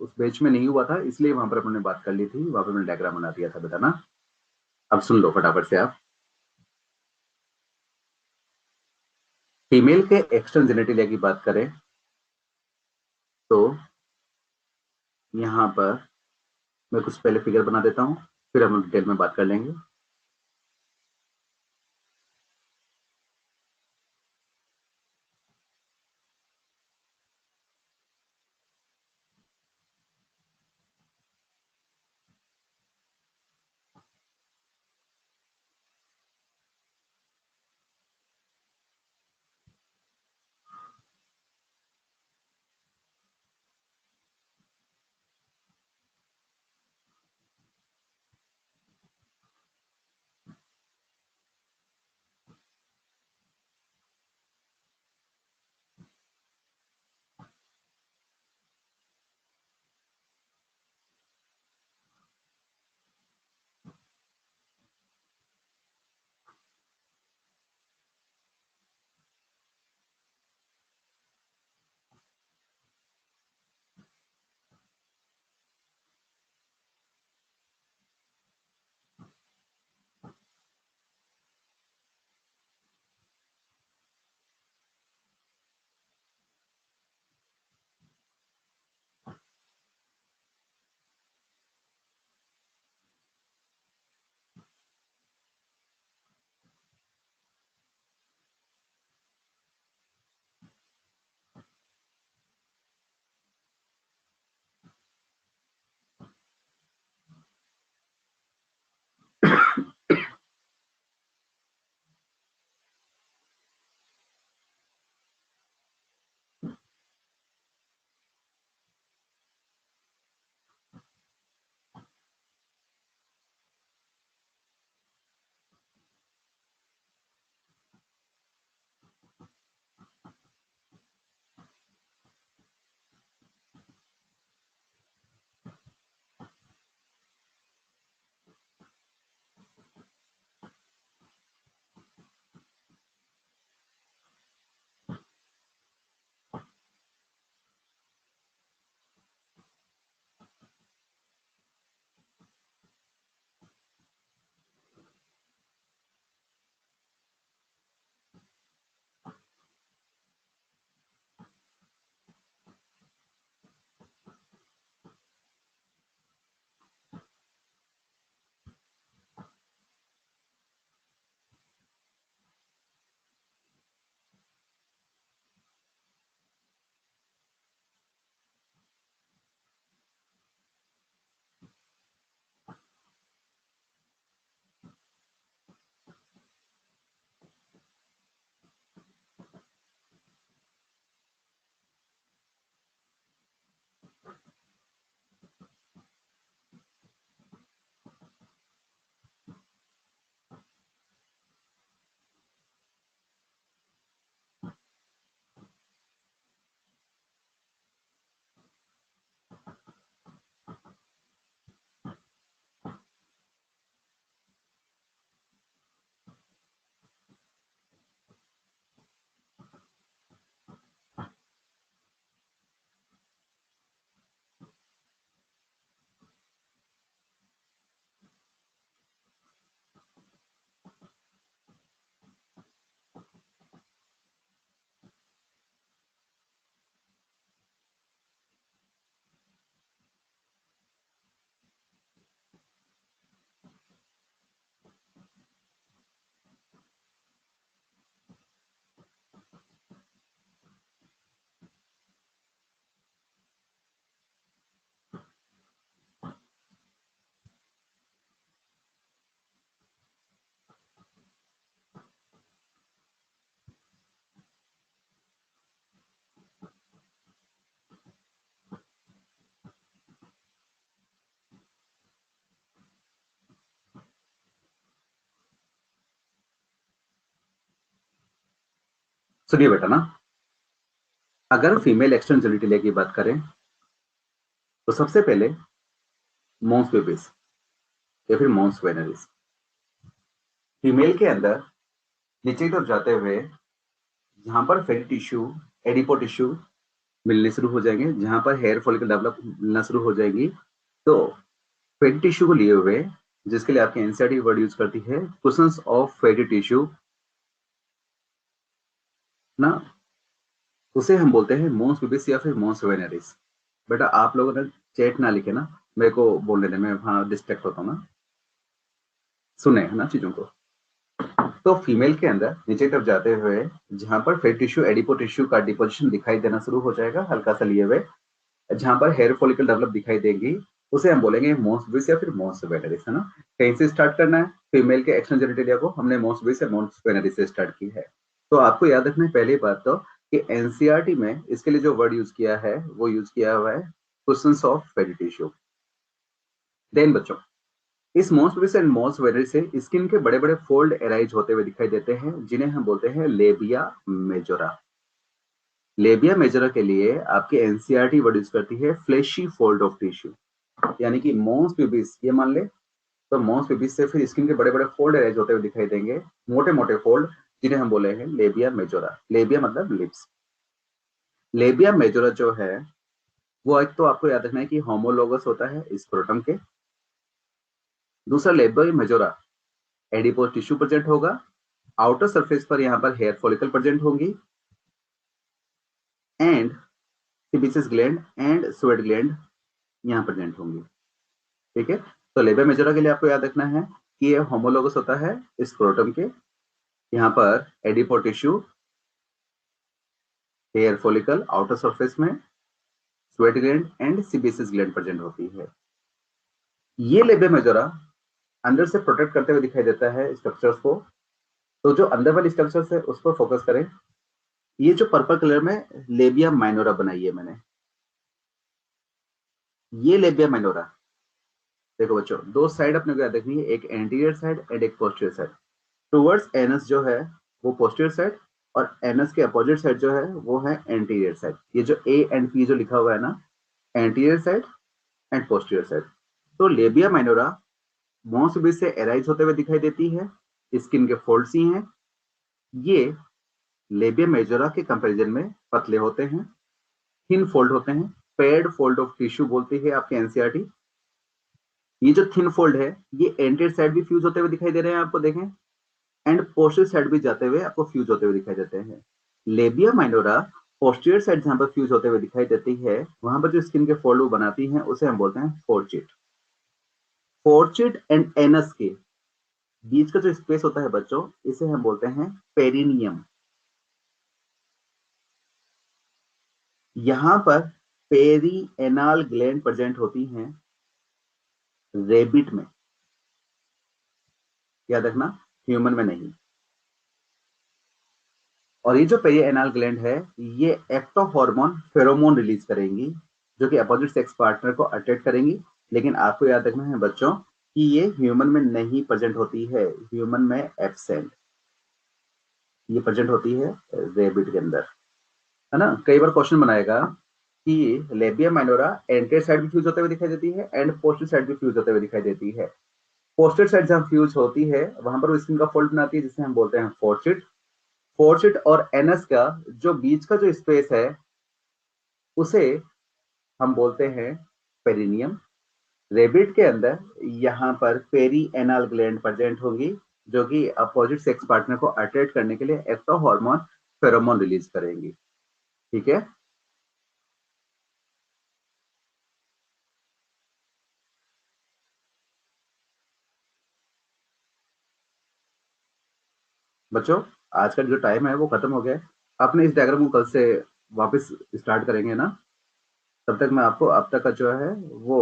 S1: उस बैच में नहीं हुआ था, इसलिए वहां पर अपने बात कर ली थी, वहां पर मैंने डायग्राम बना दिया था बेटा ना। अब सुन लो फटाफट से आप, फीमेल के एक्सटर्नल जेनिटलिया की बात करें तो यहाँ पर मैं कुछ पहले फिगर बना देता हूँ, फिर हम डिटेल में बात कर लेंगे। सुनिए बेटा ना, अगर फीमेल एक्सटर्नल जेनिटलिया की बात करें तो सबसे पहले मॉन्स बेबिस या फिर मॉन्स वेनरिस फीमेल के अंदर नीचे की तरफ जाते हुए जहां पर फैटी टिश्यू, एडिपो टिश्यू मिलने शुरू हो जाएंगे, जहां पर हेयर फॉलिकल डेवलप मिलना शुरू हो जाएगी। तो फैटी टिश्यू को लिए हुए, जिसके लिए आपकी एनसीईआरटी वर्ड यूज करती है कुशंस ऑफ फैटी टिश्यू ना, उसे हम बोलते हैं मोन्स पिबिस या फिर मोन्स वेनेरिस। बेटा आप लोगों ने चैट ना लिखे ना, मेरे को बोलने दें, मैं वहाँ डिस्ट्रैक्ट होता हूँ ना, सुने है ना चीजों को। तो फीमेल के अंदर नीचे तरफ जाते हुए जहां पर फेट टिश्यू एडिपो टिश्यू का डिपोजिशन दिखाई देना शुरू हो जाएगा हल्का सा लिए हुए, जहां पर हेयर फॉलिकल डेवलप दिखाई देगी, उसे हम बोलेंगे मोन्स बिस या फिर मोन्स वेनेरिस, है ना। कहीं से स्टार्ट करना है, फीमेल के एक्शन जेनिटलिया को हमने मोन्स बिस या मोन्स वेनेरिस से स्टार्ट की है। तो आपको याद रखना है पहली बात तो कि एनसीईआरटी में इसके लिए जो वर्ड यूज किया है वो यूज किया हुआ है questions of fat tissue. Then बच्चों, इस मोन्स बिस एंड मोन्स वेनेरिस से स्किन के बड़े बड़े फोल्ड एराइज होते हुए दिखाई देते हैं, जिन्हें हम बोलते हैं लेबिया मेजोरा। लेबिया मेजोरा के लिए आपकी एनसीईआरटी वर्ड यूज करती है फ्लेशी फोल्ड ऑफ टिश्यू, यानी कि मोन्स प्यूबिस ये मान ले, तो मोन्स प्यूबिस से फिर स्किन के बड़े बड़े फोल्ड अरेंज होते हुए दिखाई देंगे, मोटे मोटे फोल्ड, जिन्हें हम बोले हैं लेबिया मेजोरा। लेबिया मतलब लिप्स। लेबिया मेजोरा जो है वो एक तो आपको याद रखना है कि होमोलोगस होता है स्क्रोटम के। दूसरा labia majora adipose tissue present होगा, आउटर सरफेस पर यहाँ पर हेयर फॉलिकल प्रेजेंट होंगी, and sebaceous gland and sweat gland यहाँ प्रेजेंट होंगी। ठीक है, तो लेबिया मेजोरा के लिए आपको याद रखना है कि ये होमोलोगस होता है स्क्रोटम के, यहाँ पर adipose tissue, hair follicle outer surface में, sweat gland and sebaceous gland present होती है। ये लेबिया मेजोरा अंदर से प्रोटेक्ट करते हुए दिखाई देता है स्ट्रक्चर्स को। तो जो अंदर वाली स्ट्रक्चर्स है उस पर फोकस करें। ये जो पर्पल कलर में लेबिया माइनोरा बनाई है मैंने, ये लेबिया माइनोरा, देखो बच्चों दो साइड अपने को याद रखनी है, एक एंटीरियर साइड एंड एक पोस्टीरियर साइड। टुवर्ड्स एनस जो है वो पोस्टीरियर साइड, और एनस के अपोजिट साइड जो है वो है एंटीरियर साइड। ये जो ए एंड पी जो लिखा हुआ है ना, anterior side and posterior side. तो लेबिया माइनोरा मोस्ट बीच से एराइज होते हुए दिखाई देती है, स्किन के फोल्ड्स ही हैं। ये लेबिया मेजोरा के कंपैरिजन में पतले होते हैं, थिन फोल्ड होते हैं, पेड फोल्ड ऑफ टिश्यू बोलती है आपके एनसीईआरटी। ये जो थिन फोल्ड है ये एंटीरियर साइड भी फ्यूज होते हुए दिखाई दे रहे हैं आपको, देखें, एंड पोस्टीरियर साइड भी जाते हुए आपको फ्यूज होते हुए दिखाई देते हैं। लेबिया माइनोरा पोस्टीरियर साइड जहां पर फ्यूज होते हुए दिखाई देती है, वहां पर जो स्किन के फोल्ड बनाती हैं उसे हम बोलते हैं फोर्चिट। फोर्चिट एंड एनस के बीच का जो स्पेस होता है बच्चों, इसे हम बोलते हैं पेरिनियम। यहां पर पेरी एनाल ग्लैंड प्रेजेंट होती हैं रेबिट में, याद रखना, ह्यूमन में नहीं। और ये जो पेरी एनाल ग्लैंड है ये एक्टो हार्मोन फेरोमोन रिलीज करेंगी, जो कि अपोजिट सेक्स पार्टनर को अट्रैक्ट करेंगी। लेकिन आपको याद रखना है बच्चों कि ये ह्यूमन में नहीं प्रेजेंट होती है, ह्यूमन में एब्सेंट, ये प्रेजेंट होती है रेबिट के अंदर, है ना। कई बार क्वेश्चन बनाएगा कि लेबिया माइनोरा एंटीरियर साइड भी फ्यूज होते हुए दिखाई देती है एंड पोस्टीरियर साइड भी फ्यूज होते हुए दिखाई देती है। पोस्टीरियर साइड जहां फ्यूज होती है वहां पर वो स्किन का फोल्ड बनाती है, जिसे हम बोलते हैं फोर्चिट। फोर्चिट और एनस का जो बीच का जो स्पेस है उसे हम बोलते हैं पेरिनियम। रेबिट के अंदर यहाँ पर पेरी एनाल ग्लैंड प्रेजेंट होगी, जो कि अपोजिट सेक्स पार्टनर को अट्रैक्ट करने के लिए एक्टो हार्मोन फेरोमोन रिलीज करेंगी। ठीक है बच्चों, आज का जो टाइम है वो खत्म हो गया है। अपने इस डायग्राम को कल से वापस स्टार्ट करेंगे ना, तब तक मैं आपको अब तक का जो है वो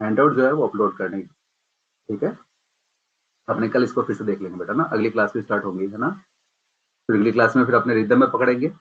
S1: हैंडआउट जो है वो अपलोड करने। ठीक है, अपने कल इसको फिर से देख लेंगे बेटा ना, अगली क्लास भी स्टार्ट होंगी, है ना। फिर अगली क्लास में फिर अपने रिदम में पकड़ेंगे।